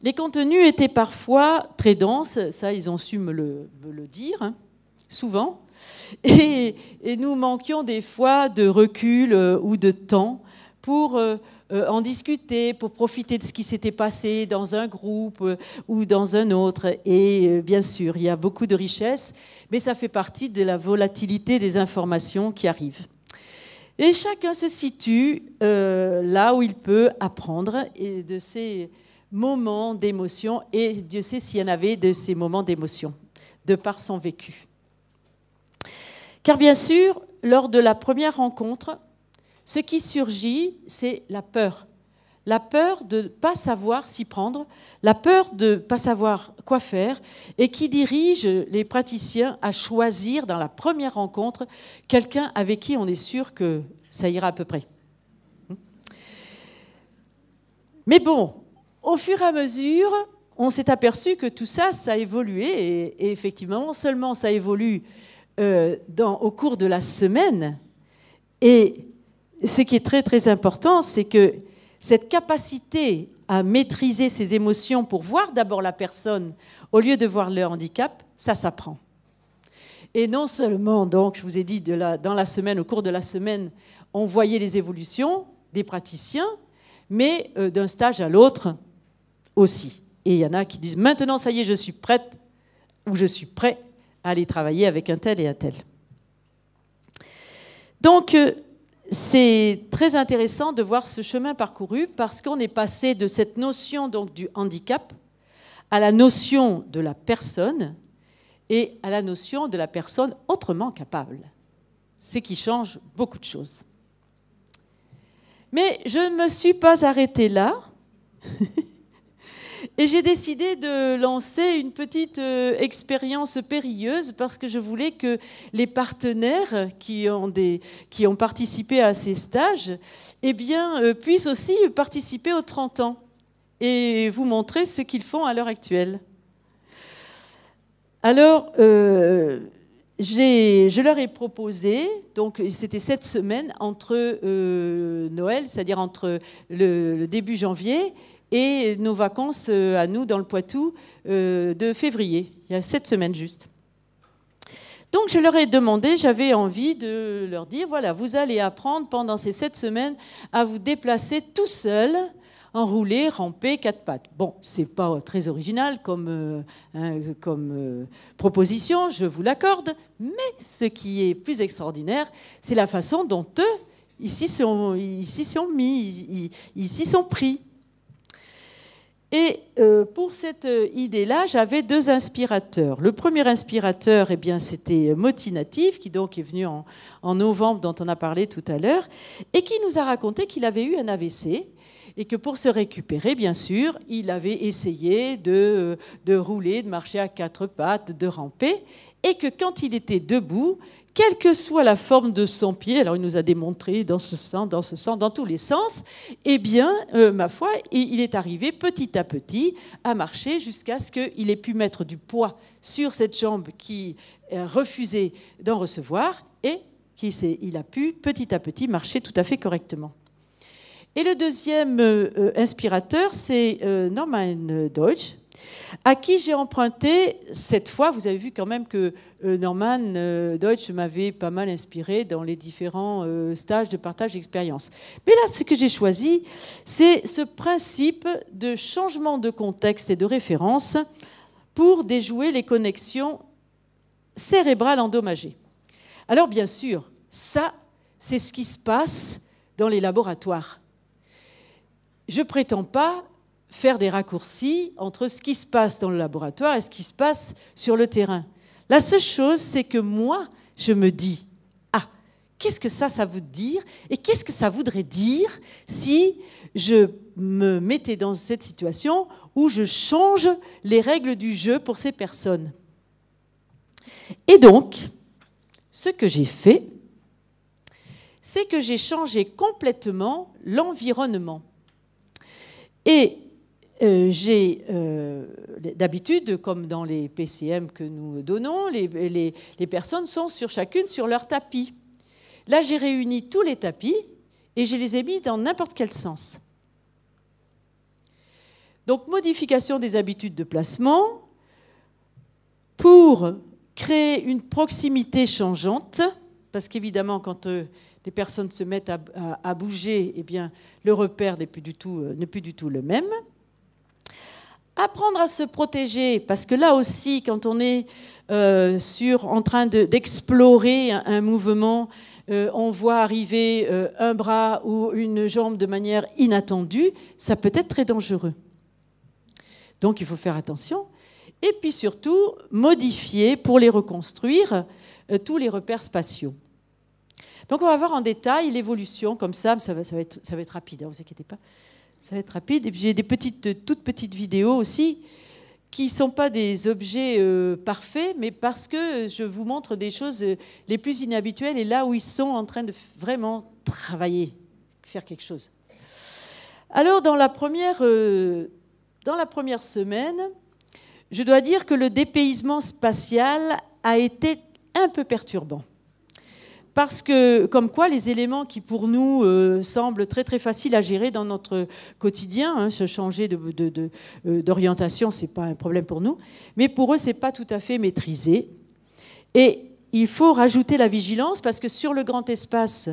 Les contenus étaient parfois très denses, ça ils ont su me le dire, hein, souvent, et nous manquions des fois de recul ou de temps pour en discuter, pour profiter de ce qui s'était passé dans un groupe ou dans un autre. Et bien sûr, il y a beaucoup de richesses, mais ça fait partie de la volatilité des informations qui arrivent. Et chacun se situe là où il peut apprendre et de ces moments d'émotion, et Dieu sait s'il y en avait de ces moments d'émotion, de par son vécu. Car bien sûr, lors de la première rencontre, ce qui surgit, c'est la peur. La peur de ne pas savoir s'y prendre, la peur de ne pas savoir quoi faire, et qui dirige les praticiens à choisir dans la première rencontre quelqu'un avec qui on est sûr que ça ira à peu près. Mais bon, au fur et à mesure, on s'est aperçu que tout ça, ça a évolué, et effectivement, non seulement ça évolue au cours de la semaine, et ce qui est très très important, c'est que cette capacité à maîtriser ses émotions pour voir d'abord la personne au lieu de voir le handicap, ça s'apprend. Et non seulement, donc, je vous ai dit, dans la semaine, au cours de la semaine, on voyait les évolutions des praticiens, mais d'un stage à l'autre aussi. Et il y en a qui disent, maintenant, ça y est, je suis prête, ou je suis prêt à aller travailler avec un tel et un tel. Donc, c'est très intéressant de voir ce chemin parcouru parce qu'on est passé de cette notion donc, du handicap à la notion de la personne et à la notion de la personne autrement capable. Ce qui change beaucoup de choses. Mais je ne me suis pas arrêtée là et j'ai décidé de lancer une petite expérience périlleuse parce que je voulais que les partenaires qui ont participé à ces stages eh bien, puissent aussi participer aux 30 ans et vous montrer ce qu'ils font à l'heure actuelle. Alors, je leur ai proposé, donc c'était cette semaine entre Noël, c'est-à-dire entre le début janvier et nos vacances à nous dans le Poitou de février, il y a 7 semaines juste. Donc je leur ai demandé, j'avais envie de leur dire, voilà, vous allez apprendre pendant ces 7 semaines à vous déplacer tout seul, enrouler, ramper, 4 pattes. Bon, c'est pas très original comme proposition, je vous l'accorde, mais ce qui est plus extraordinaire, c'est la façon dont eux, ici sont pris. Et pour cette idée-là, j'avais 2 inspirateurs. Le premier inspirateur, eh bien, c'était Moti Natif, qui donc est venu en novembre, dont on a parlé tout à l'heure, et qui nous a raconté qu'il avait eu un AVC et que pour se récupérer, bien sûr, il avait essayé de rouler, de marcher à 4 pattes, de ramper, et que quand il était debout, quelle que soit la forme de son pied, alors il nous a démontré dans ce sens, dans tous les sens, eh bien, ma foi, il est arrivé petit à petit à marcher jusqu'à ce qu'il ait pu mettre du poids sur cette jambe qui refusait d'en recevoir et il a pu petit à petit marcher tout à fait correctement. Et le deuxième inspirateur, c'est Norman Deutsch, à qui j'ai emprunté cette fois, vous avez vu quand même que Norman Deutsch m'avait pas mal inspiré dans les différents stages de partage d'expérience. Mais là, ce que j'ai choisi, c'est ce principe de changement de contexte et de référence pour déjouer les connexions cérébrales endommagées. Alors bien sûr, ça, c'est ce qui se passe dans les laboratoires. Je ne prétends pas faire des raccourcis entre ce qui se passe dans le laboratoire et ce qui se passe sur le terrain. La seule chose, c'est que moi, je me dis, ah, qu'est-ce que ça veut dire et qu'est-ce que ça voudrait dire si je me mettais dans cette situation où je change les règles du jeu pour ces personnes. Et donc, ce que j'ai fait, c'est que j'ai changé complètement l'environnement. Et j'ai d'habitude, comme dans les PCM que nous donnons, les personnes sont chacune sur leur tapis. Là, j'ai réuni tous les tapis et je les ai mis dans n'importe quel sens. Donc, modification des habitudes de placement pour créer une proximité changeante, parce qu'évidemment, quand les personnes se mettent à bouger, eh bien, le repère n'est plus du tout le même. Apprendre à se protéger, parce que là aussi, quand on est en train d'explorer un mouvement, on voit arriver un bras ou une jambe de manière inattendue, ça peut être très dangereux. Donc il faut faire attention. Et puis surtout, modifier pour les reconstruire tous les repères spatiaux. Donc on va voir en détail l'évolution, comme ça va être rapide, ne vous inquiétez pas. Ça va être rapide. Et puis j'ai des toutes petites vidéos aussi qui ne sont pas des objets parfaits, mais parce que je vous montre des choses les plus inhabituelles et là où ils sont en train de vraiment travailler, faire quelque chose. Alors dans la première semaine, je dois dire que le dépaysement spatial a été un peu perturbant. Parce que, comme quoi, les éléments qui, pour nous, semblent très, très faciles à gérer dans notre quotidien, hein, se changer d'orientation, ce n'est pas un problème pour nous, mais pour eux, ce n'est pas tout à fait maîtrisé. Et il faut rajouter la vigilance, parce que sur le grand espace,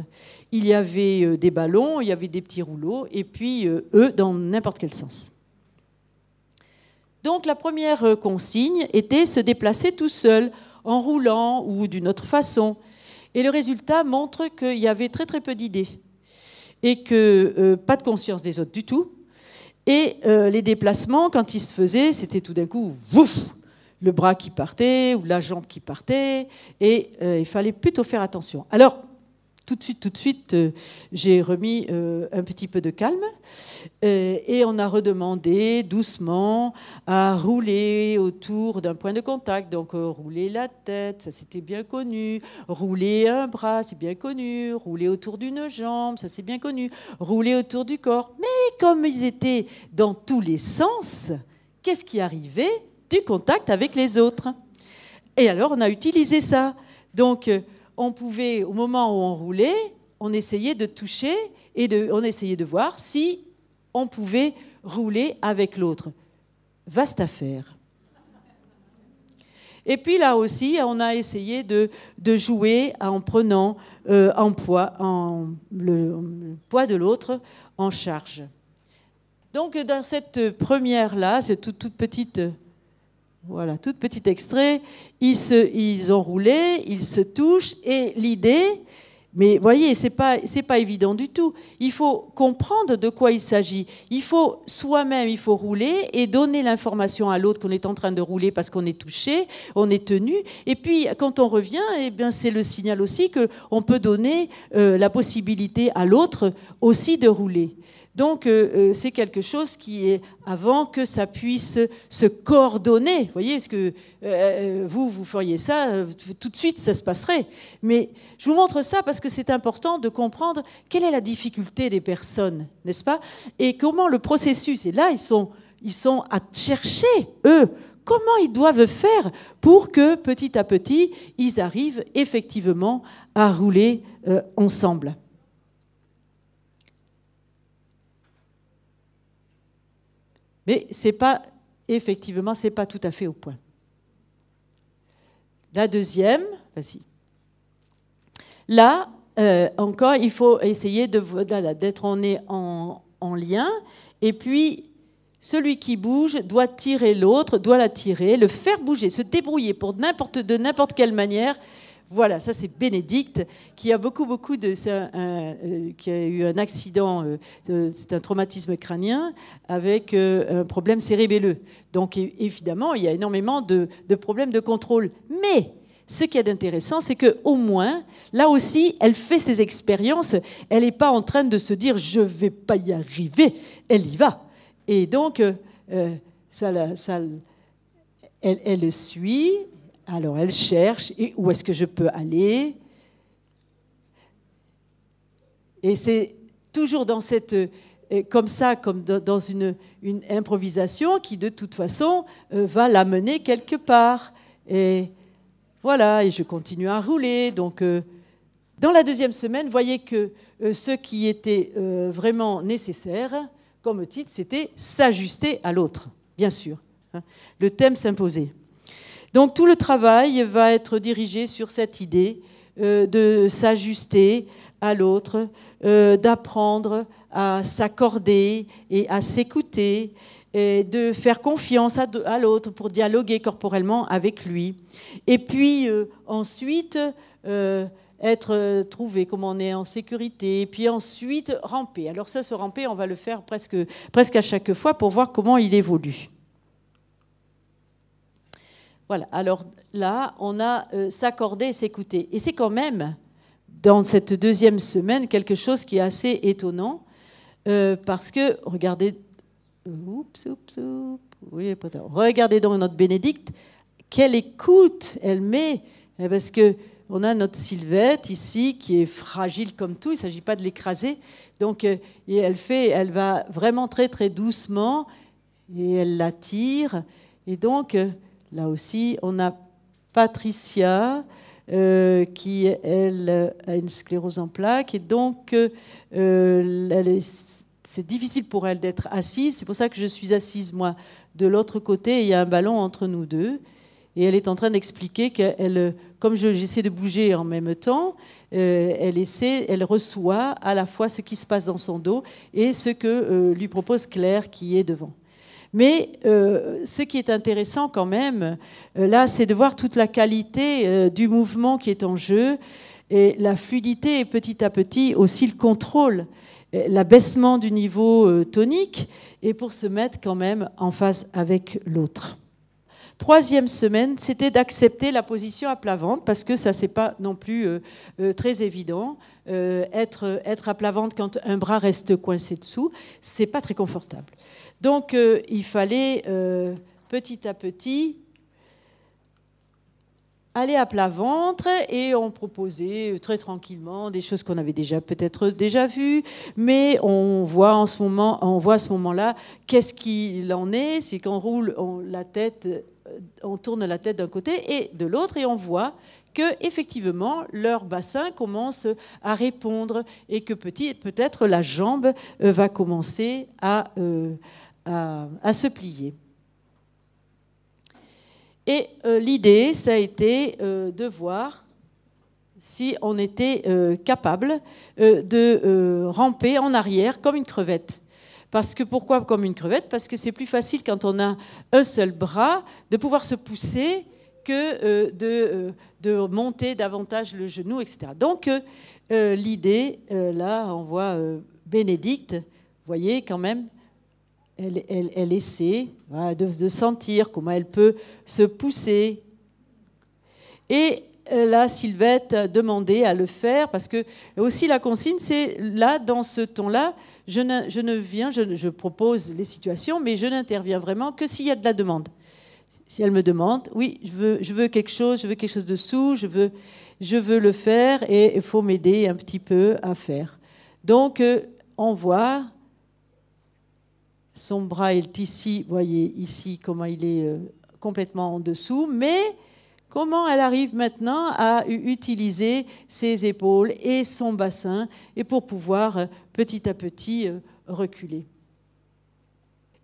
il y avait des ballons, il y avait des petits rouleaux, et puis eux, dans n'importe quel sens. Donc, la première consigne était se déplacer tout seul, en roulant ou d'une autre façon. Et le résultat montre qu'il y avait très très peu d'idées et que pas de conscience des autres du tout. Et les déplacements, quand ils se faisaient, c'était tout d'un coup, ouf, le bras qui partait ou la jambe qui partait. Et il fallait plutôt faire attention. Alors, tout de suite, j'ai remis un petit peu de calme et on a redemandé doucement à rouler autour d'un point de contact. Donc, rouler la tête, ça c'était bien connu. Rouler un bras, c'est bien connu. Rouler autour d'une jambe, ça c'est bien connu. Rouler autour du corps. Mais comme ils étaient dans tous les sens, qu'est-ce qui arrivait? Du contact avec les autres. Et alors, on a utilisé ça. Donc, on pouvait, au moment où on roulait, on essayait de toucher et on essayait de voir si on pouvait rouler avec l'autre. Vaste affaire. Et puis là aussi, on a essayé de jouer en prenant le poids de l'autre en charge. Donc dans cette première-là, c'est toute petite... Voilà, tout petit extrait, ils ont roulé, ils se touchent, et l'idée, mais voyez, c'est pas évident du tout. Il faut comprendre de quoi il s'agit. Il faut soi-même, il faut rouler et donner l'information à l'autre qu'on est en train de rouler parce qu'on est touché, on est tenu. Et puis, quand on revient, eh bien, c'est le signal aussi qu'on peut donner la possibilité à l'autre aussi de rouler. Donc, c'est quelque chose qui est avant que ça puisse se coordonner. Vous voyez, est-ce que vous feriez ça, tout de suite, ça se passerait. Mais je vous montre ça parce que c'est important de comprendre quelle est la difficulté des personnes, n'est-ce pas? Et comment le processus, et là, ils sont à chercher, eux, comment ils doivent faire pour que, petit à petit, ils arrivent effectivement à rouler ensemble. Mais effectivement, ce n'est pas tout à fait au point. La deuxième, vas-y. Là, encore, il faut essayer d'être en lien. Et puis, celui qui bouge doit tirer l'autre, doit la tirer, le faire bouger, se débrouiller de n'importe quelle manière. Voilà, ça c'est Bénédicte, qui a qui a eu un accident, c'est un traumatisme crânien avec un problème cérébelleux. Donc évidemment, il y a énormément de problèmes de contrôle. Mais ce qui est intéressant, c'est qu'au moins, là aussi, elle fait ses expériences. Elle n'est pas en train de se dire « je ne vais pas y arriver », elle y va. Et donc, elle le suit. Alors, elle cherche, et où est-ce que je peux aller? Et c'est toujours dans cette comme ça, comme dans une improvisation qui, de toute façon, va l'amener quelque part. Et voilà, et je continue à rouler. Donc, dans la deuxième semaine, voyez que ce qui était vraiment nécessaire, comme titre, c'était s'ajuster à l'autre, bien sûr. Hein. Le thème s'imposait. Donc, tout le travail va être dirigé sur cette idée de s'ajuster à l'autre, d'apprendre à s'accorder et à s'écouter, et de faire confiance à l'autre pour dialoguer corporellement avec lui. Et puis ensuite, trouver comment on est en sécurité, et puis ensuite ramper. Alors ça, ce ramper, on va le faire presque à chaque fois pour voir comment il évolue. Voilà, alors là, on a s'accorder et s'écouter. Et c'est quand même, dans cette deuxième semaine, quelque chose qui est assez étonnant, parce que, regardez, regardez donc notre Bénédicte, quelle écoute elle met, parce qu'on a notre Sylvette ici, qui est fragile comme tout, il ne s'agit pas de l'écraser, donc et elle va vraiment très très doucement, et elle l'attire, et donc... Là aussi, on a Patricia qui, elle, a une sclérose en plaques. Et donc, c'est difficile pour elle d'être assise. C'est pour ça que je suis assise, moi, de l'autre côté. Et il y a un ballon entre nous deux. Et elle est en train d'expliquer qu'elle, comme j'essaie de bouger en même temps, elle reçoit à la fois ce qui se passe dans son dos et ce que lui propose Claire qui est devant. Mais ce qui est intéressant quand même, là, c'est de voir toute la qualité du mouvement qui est en jeu, et la fluidité et petit à petit aussi le contrôle, l'abaissement du niveau tonique, et pour se mettre quand même en phase avec l'autre. Troisième semaine, c'était d'accepter la position à plat ventre, parce que ça, c'est pas non plus très évident. Être à plat ventre quand un bras reste coincé dessous, c'est pas très confortable. Donc, il fallait petit à petit aller à plat ventre, et on proposait très tranquillement des choses qu'on avait peut-être déjà vues, mais on voit à ce moment-là qu'est-ce qu'il en est, c'est qu'on roule on tourne la tête d'un côté et de l'autre, et on voit que effectivement leur bassin commence à répondre, et que peut-être la jambe va commencer à se plier. Et l'idée, ça a été de voir si on était capable de ramper en arrière comme une crevette. Pourquoi comme une crevette? Parce que c'est plus facile quand on a un seul bras de pouvoir se pousser que de monter davantage le genou, etc. Donc l'idée, là on voit Bénédicte, vous voyez quand même, elle essaie de sentir comment elle peut se pousser. Et là, Sylvette a demandé à le faire, parce que aussi la consigne, c'est là, dans ce ton-là, je propose les situations, mais je n'interviens vraiment que s'il y a de la demande. Si elle me demande, oui, je veux quelque chose dessous, je veux le faire, et il faut m'aider un petit peu à faire. Donc, on voit... Son bras est ici, vous voyez ici comment il est complètement en dessous, mais comment elle arrive maintenant à utiliser ses épaules et son bassin, et pour pouvoir petit à petit reculer.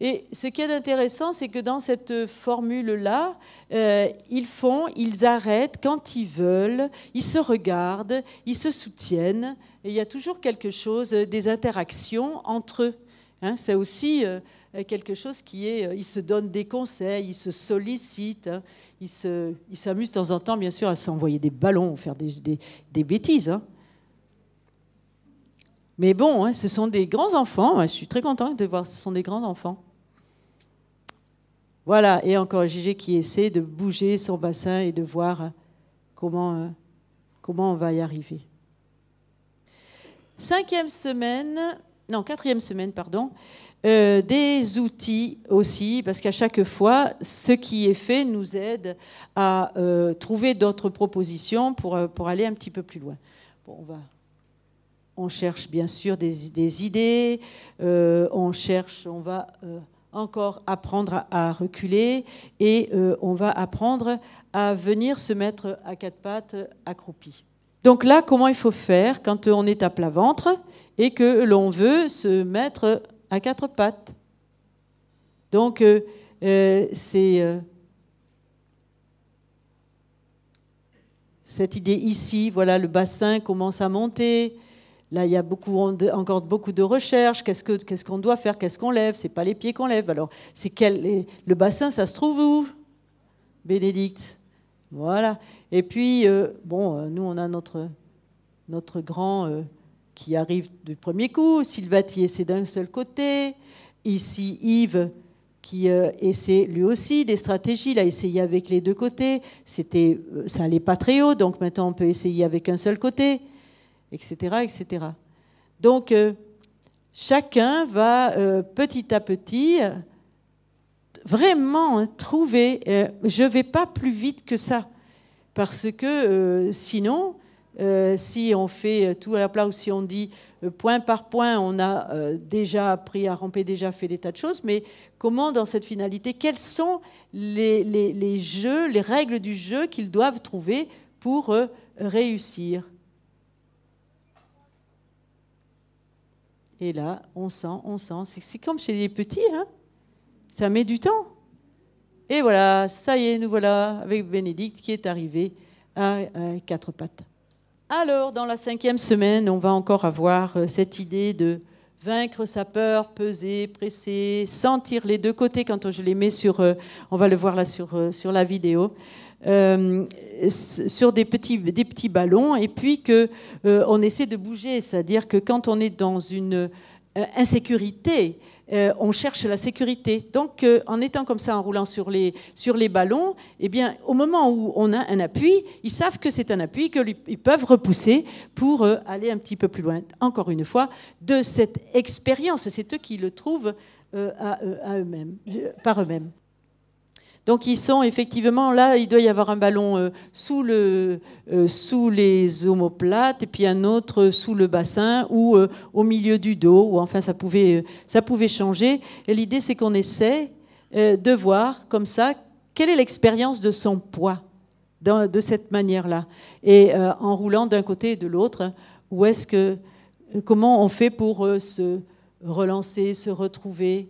Et ce qui est intéressant, c'est que dans cette formule-là, ils arrêtent quand ils veulent, ils se regardent, ils se soutiennent, et il y a toujours quelque chose, des interactions entre eux. Hein, c'est aussi quelque chose qui est... Ils se donnent des conseils, ils se sollicitent, hein, ils s'amusent de temps en temps, bien sûr, à s'envoyer des ballons, faire des bêtises. Hein. Mais bon, hein, ce sont des grands enfants. Hein, je suis très contente de voir, ce sont des grands enfants. Voilà, et encore Gégé qui essaie de bouger son bassin et de voir comment on va y arriver. Quatrième semaine, pardon, des outils aussi, parce qu'à chaque fois, ce qui est fait nous aide à trouver d'autres propositions pour aller un petit peu plus loin. Bon, on cherche bien sûr des idées, on va encore apprendre à reculer et on va apprendre à venir se mettre à quatre pattes accroupi. Donc là, comment il faut faire quand on est à plat ventre et que l'on veut se mettre à quatre pattes? Donc c'est cette idée ici, voilà, le bassin commence à monter. Là, il y a encore beaucoup de recherches. Qu'est-ce qu'on doit faire? Qu'est-ce qu'on lève? Ce n'est pas les pieds qu'on lève. Alors, le bassin, ça se trouve où, Bénédicte? Voilà. Et puis, nous, on a notre grand qui arrive du premier coup. Sylvette, c'est d'un seul côté. Ici, Yves, qui essaie lui aussi des stratégies. Il a essayé avec les deux côtés. Ça n'allait pas très haut. Donc, maintenant, on peut essayer avec un seul côté, etc., etc. Donc, chacun va petit à petit vraiment trouver... je ne vais pas plus vite que ça, parce que sinon, si on fait tout à la plat ou si on dit point par point, on a déjà appris à ramper, déjà fait des tas de choses, mais comment dans cette finalité, quels sont les jeux, les règles du jeu qu'ils doivent trouver pour réussir? Et là, on sent. C'est comme chez les petits, hein? Ça met du temps. Et voilà, ça y est, nous voilà avec Bénédicte qui est arrivé à quatre pattes. Alors, dans la 5e semaine, on va encore avoir cette idée de vaincre sa peur, peser, presser, sentir les deux côtés quand je les mets sur... on va le voir là sur la vidéo. Sur des petits ballons, et puis qu'on essaie de bouger, c'est-à-dire que quand on est dans une insécurité, on cherche la sécurité. Donc, en étant comme ça, en roulant sur les ballons, eh bien, au moment où on a un appui, ils savent que c'est un appui, qu'ils peuvent repousser pour aller un petit peu plus loin. Encore une fois, de cette expérience, c'est eux qui le trouvent par eux-mêmes. Donc ils sont effectivement là, il doit y avoir un ballon sous les omoplates et puis un autre sous le bassin ou au milieu du dos, ou enfin ça pouvait changer. Et l'idée c'est qu'on essaie de voir comme ça quelle est l'expérience de son poids de cette manière-là. Et en roulant d'un côté et de l'autre, comment on fait pour se relancer, se retrouver.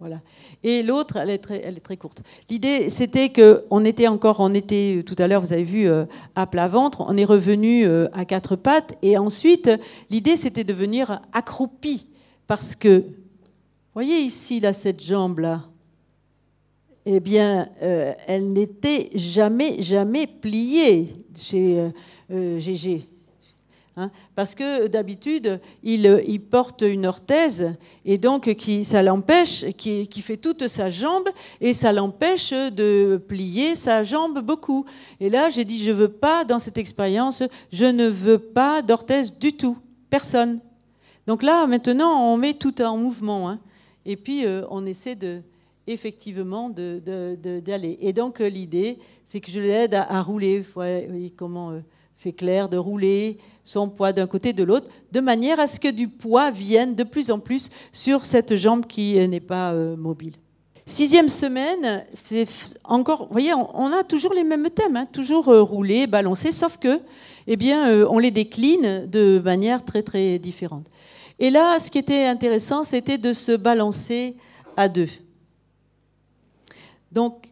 Voilà. Et l'autre, elle est très courte. L'idée, c'était qu'on était tout à l'heure, vous avez vu, à plat ventre, on est revenu à quatre pattes, et ensuite, l'idée, c'était de venir accroupi, parce que, voyez ici, là, cette jambe-là, eh bien, elle n'était jamais pliée chez Gégé. Hein, parce que d'habitude, il porte une orthèse et donc ça l'empêche, qui fait toute sa jambe et ça l'empêche de plier sa jambe beaucoup. Et là, j'ai dit, je veux pas, dans cette expérience, je ne veux pas d'orthèse du tout, personne. Donc là, maintenant, on met tout en mouvement. Hein, et puis, on essaie effectivement d'aller. Et donc, l'idée, c'est que je l'aide à rouler. Vous voyez comment... fait clair, de rouler son poids d'un côté de l'autre, de manière à ce que du poids vienne de plus en plus sur cette jambe qui n'est pas mobile. 6e semaine, c'est encore, vous voyez, on a toujours les mêmes thèmes, hein, toujours rouler, balancer, sauf que, eh bien, on les décline de manière très très différente. Et là, ce qui était intéressant, c'était de se balancer à deux. Donc,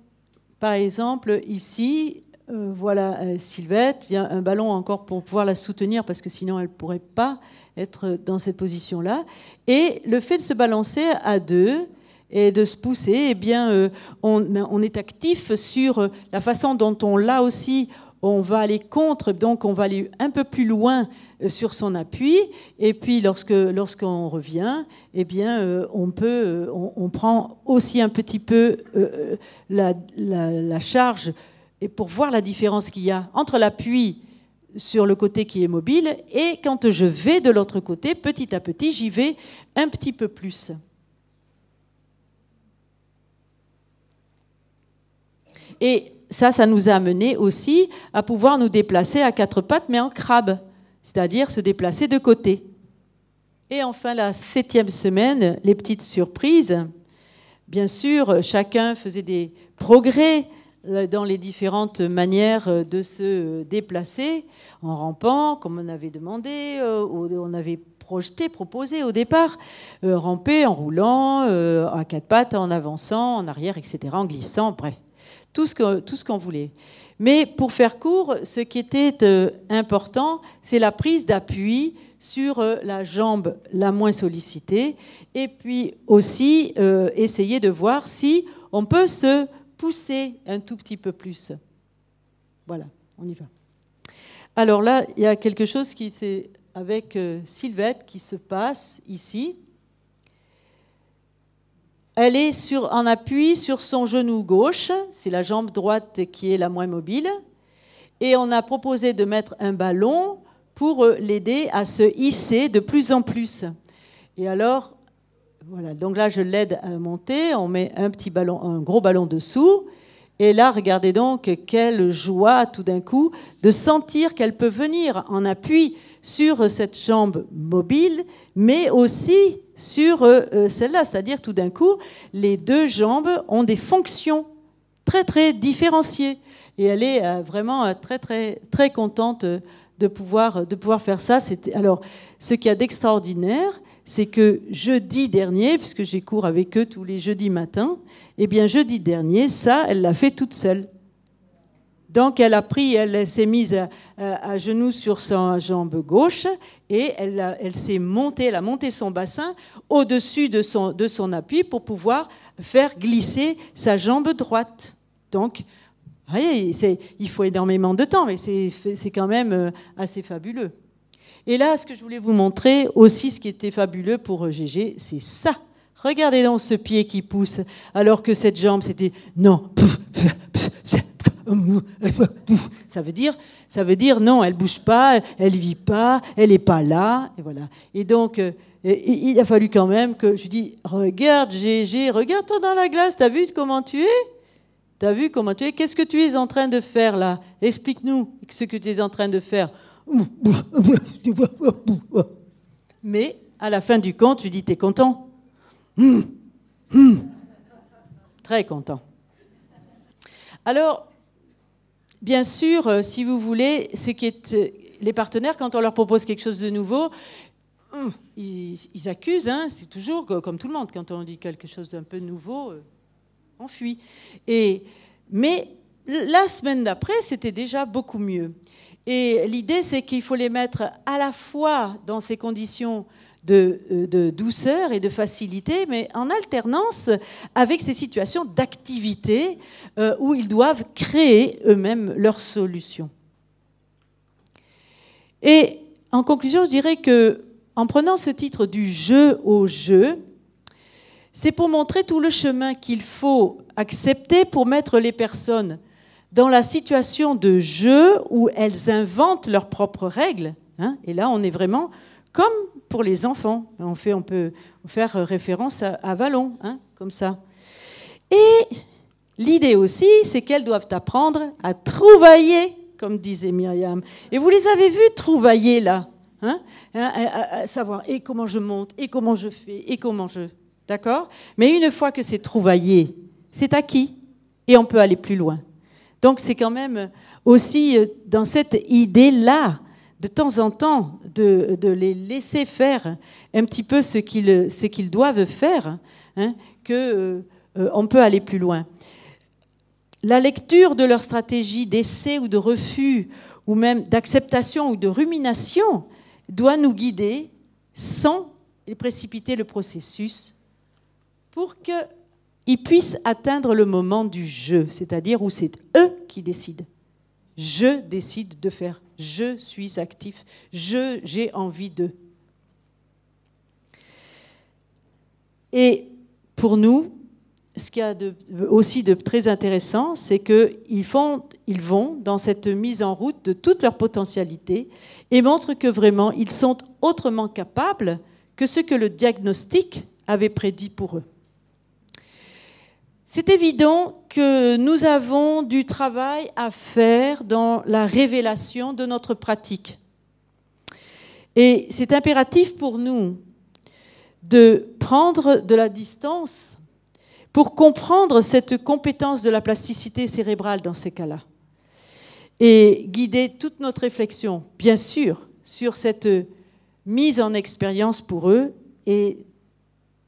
par exemple, ici, voilà Sylvette, il y a un ballon encore pour pouvoir la soutenir parce que sinon elle ne pourrait pas être dans cette position-là. Et le fait de se balancer à deux et de se pousser, eh bien, on est actif sur la façon dont là aussi, on va aller contre, donc on va aller un peu plus loin sur son appui. Et puis lorsqu'on revient, eh bien, on prend aussi un petit peu la charge. Et pour voir la différence qu'il y a entre l'appui sur le côté qui est mobile et quand je vais de l'autre côté, petit à petit, j'y vais un petit peu plus. Et ça nous a amené aussi à pouvoir nous déplacer à quatre pattes, mais en crabe, c'est-à-dire se déplacer de côté. Et enfin, la 7e semaine, les petites surprises. Bien sûr, chacun faisait des progrès dans les différentes manières de se déplacer, en rampant, comme on avait demandé, on avait proposé au départ, ramper en roulant, à quatre pattes, en avançant, en arrière, etc., en glissant, bref, tout ce qu'on voulait. Mais pour faire court, ce qui était important, c'est la prise d'appui sur la jambe la moins sollicitée, et puis aussi essayer de voir si on peut se pousser un tout petit peu plus. Voilà, on y va. Alors là, il y a quelque chose qui c'est avec Sylvette qui se passe ici. Elle est en appui sur son genou gauche, c'est la jambe droite qui est la moins mobile, et on a proposé de mettre un ballon pour l'aider à se hisser de plus en plus. Et alors, voilà, donc là je l'aide à monter, on met un petit ballon, un gros ballon dessous, et là regardez donc quelle joie tout d'un coup de sentir qu'elle peut venir en appui sur cette jambe mobile, mais aussi sur celle-là, c'est-à-dire tout d'un coup les deux jambes ont des fonctions très très différenciées, et elle est vraiment très très très contente de pouvoir faire ça. Alors, ce qu'il y a d'extraordinaire, c'est que jeudi dernier, puisque j'ai cours avec eux tous les jeudis matins, eh bien jeudi dernier, ça, elle l'a fait toute seule. Donc, elle s'est mise à genoux sur sa jambe gauche et elle s'est montée, elle a monté son bassin au-dessus de son appui pour pouvoir faire glisser sa jambe droite. Donc, il faut énormément de temps, mais c'est quand même assez fabuleux. Et là, ce que je voulais vous montrer aussi, ce qui était fabuleux pour Gégé, c'est ça. Regardez donc ce pied qui pousse, alors que cette jambe, c'était non. Ça veut dire non, elle bouge pas, elle vit pas, elle est pas là, et voilà. Et donc, il a fallu quand même que je dis, regarde Gégé, regarde-toi dans la glace, t'as vu comment tu es? T'as vu comment tu es? Qu'est-ce que tu es en train de faire là? Explique-nous ce que tu es en train de faire. Mais à la fin du compte, tu dis, t'es content? Très content. Alors, bien sûr, si vous voulez, les partenaires, quand on leur propose quelque chose de nouveau, ils accusent, hein, c'est toujours comme tout le monde, quand on dit quelque chose d'un peu nouveau, on fuit. Mais la semaine d'après, c'était déjà beaucoup mieux. Et l'idée, c'est qu'il faut les mettre à la fois dans ces conditions de douceur et de facilité, mais en alternance avec ces situations d'activité où ils doivent créer eux-mêmes leurs solutions. Et en conclusion, je dirais qu'en prenant ce titre du jeu au jeu, c'est pour montrer tout le chemin qu'il faut accepter pour mettre les personnes dans la situation de jeu où elles inventent leurs propres règles. Hein, et là, on est vraiment comme pour les enfants. On peut faire référence à Vallon, hein, comme ça. Et l'idée aussi, c'est qu'elles doivent apprendre à trouvailler, comme disait Myriam. Et vous les avez vus trouvailler là, hein, à savoir et comment je monte, et comment je fais, et comment je... D'accord ? Mais une fois que c'est trouvaillé, c'est acquis et on peut aller plus loin. Donc c'est quand même aussi dans cette idée-là, de temps en temps, de les laisser faire un petit peu ce qu'ils doivent faire, hein, qu'on peut aller plus loin. La lecture de leur stratégie d'essai ou de refus, ou même d'acceptation ou de rumination, doit nous guider sans précipiter le processus, pour qu'ils puissent atteindre le moment du jeu, c'est-à-dire où c'est eux qui décident. Je décide de faire, je suis actif, j'ai envie de. Et pour nous, ce qu'il y a aussi de très intéressant, c'est qu'ils vont dans cette mise en route de toute leur potentialité et montrent que vraiment, ils sont autrement capables que ce que le diagnostic avait prédit pour eux. C'est évident que nous avons du travail à faire dans la révélation de notre pratique. Et c'est impératif pour nous de prendre de la distance pour comprendre cette compétence de la plasticité cérébrale dans ces cas-là. Et guider toute notre réflexion, bien sûr, sur cette mise en expérience pour eux et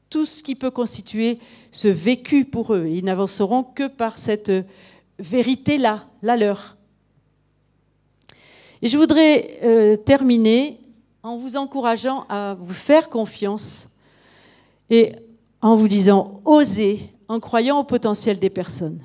tout ce qui peut constituer ce vécu pour eux. Ils n'avanceront que par cette vérité-là, la leur. Et je voudrais terminer en vous encourageant à vous faire confiance et en vous disant « osez » en croyant au potentiel des personnes.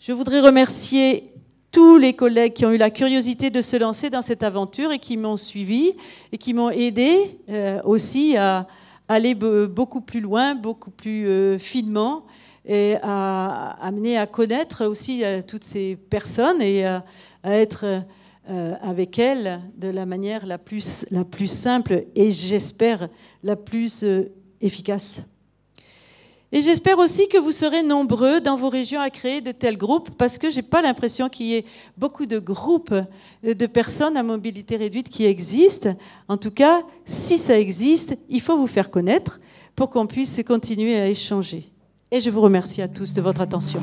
Je voudrais remercier tous les collègues qui ont eu la curiosité de se lancer dans cette aventure et qui m'ont suivi et qui m'ont aidé aussi à aller beaucoup plus loin, beaucoup plus finement et à amener à connaître aussi toutes ces personnes et à être avec elles de la manière la plus simple et j'espère la plus efficace. Et j'espère aussi que vous serez nombreux dans vos régions à créer de tels groupes parce que je n'ai pas l'impression qu'il y ait beaucoup de groupes de personnes à mobilité réduite qui existent. En tout cas, si ça existe, il faut vous faire connaître pour qu'on puisse continuer à échanger. Et je vous remercie à tous de votre attention.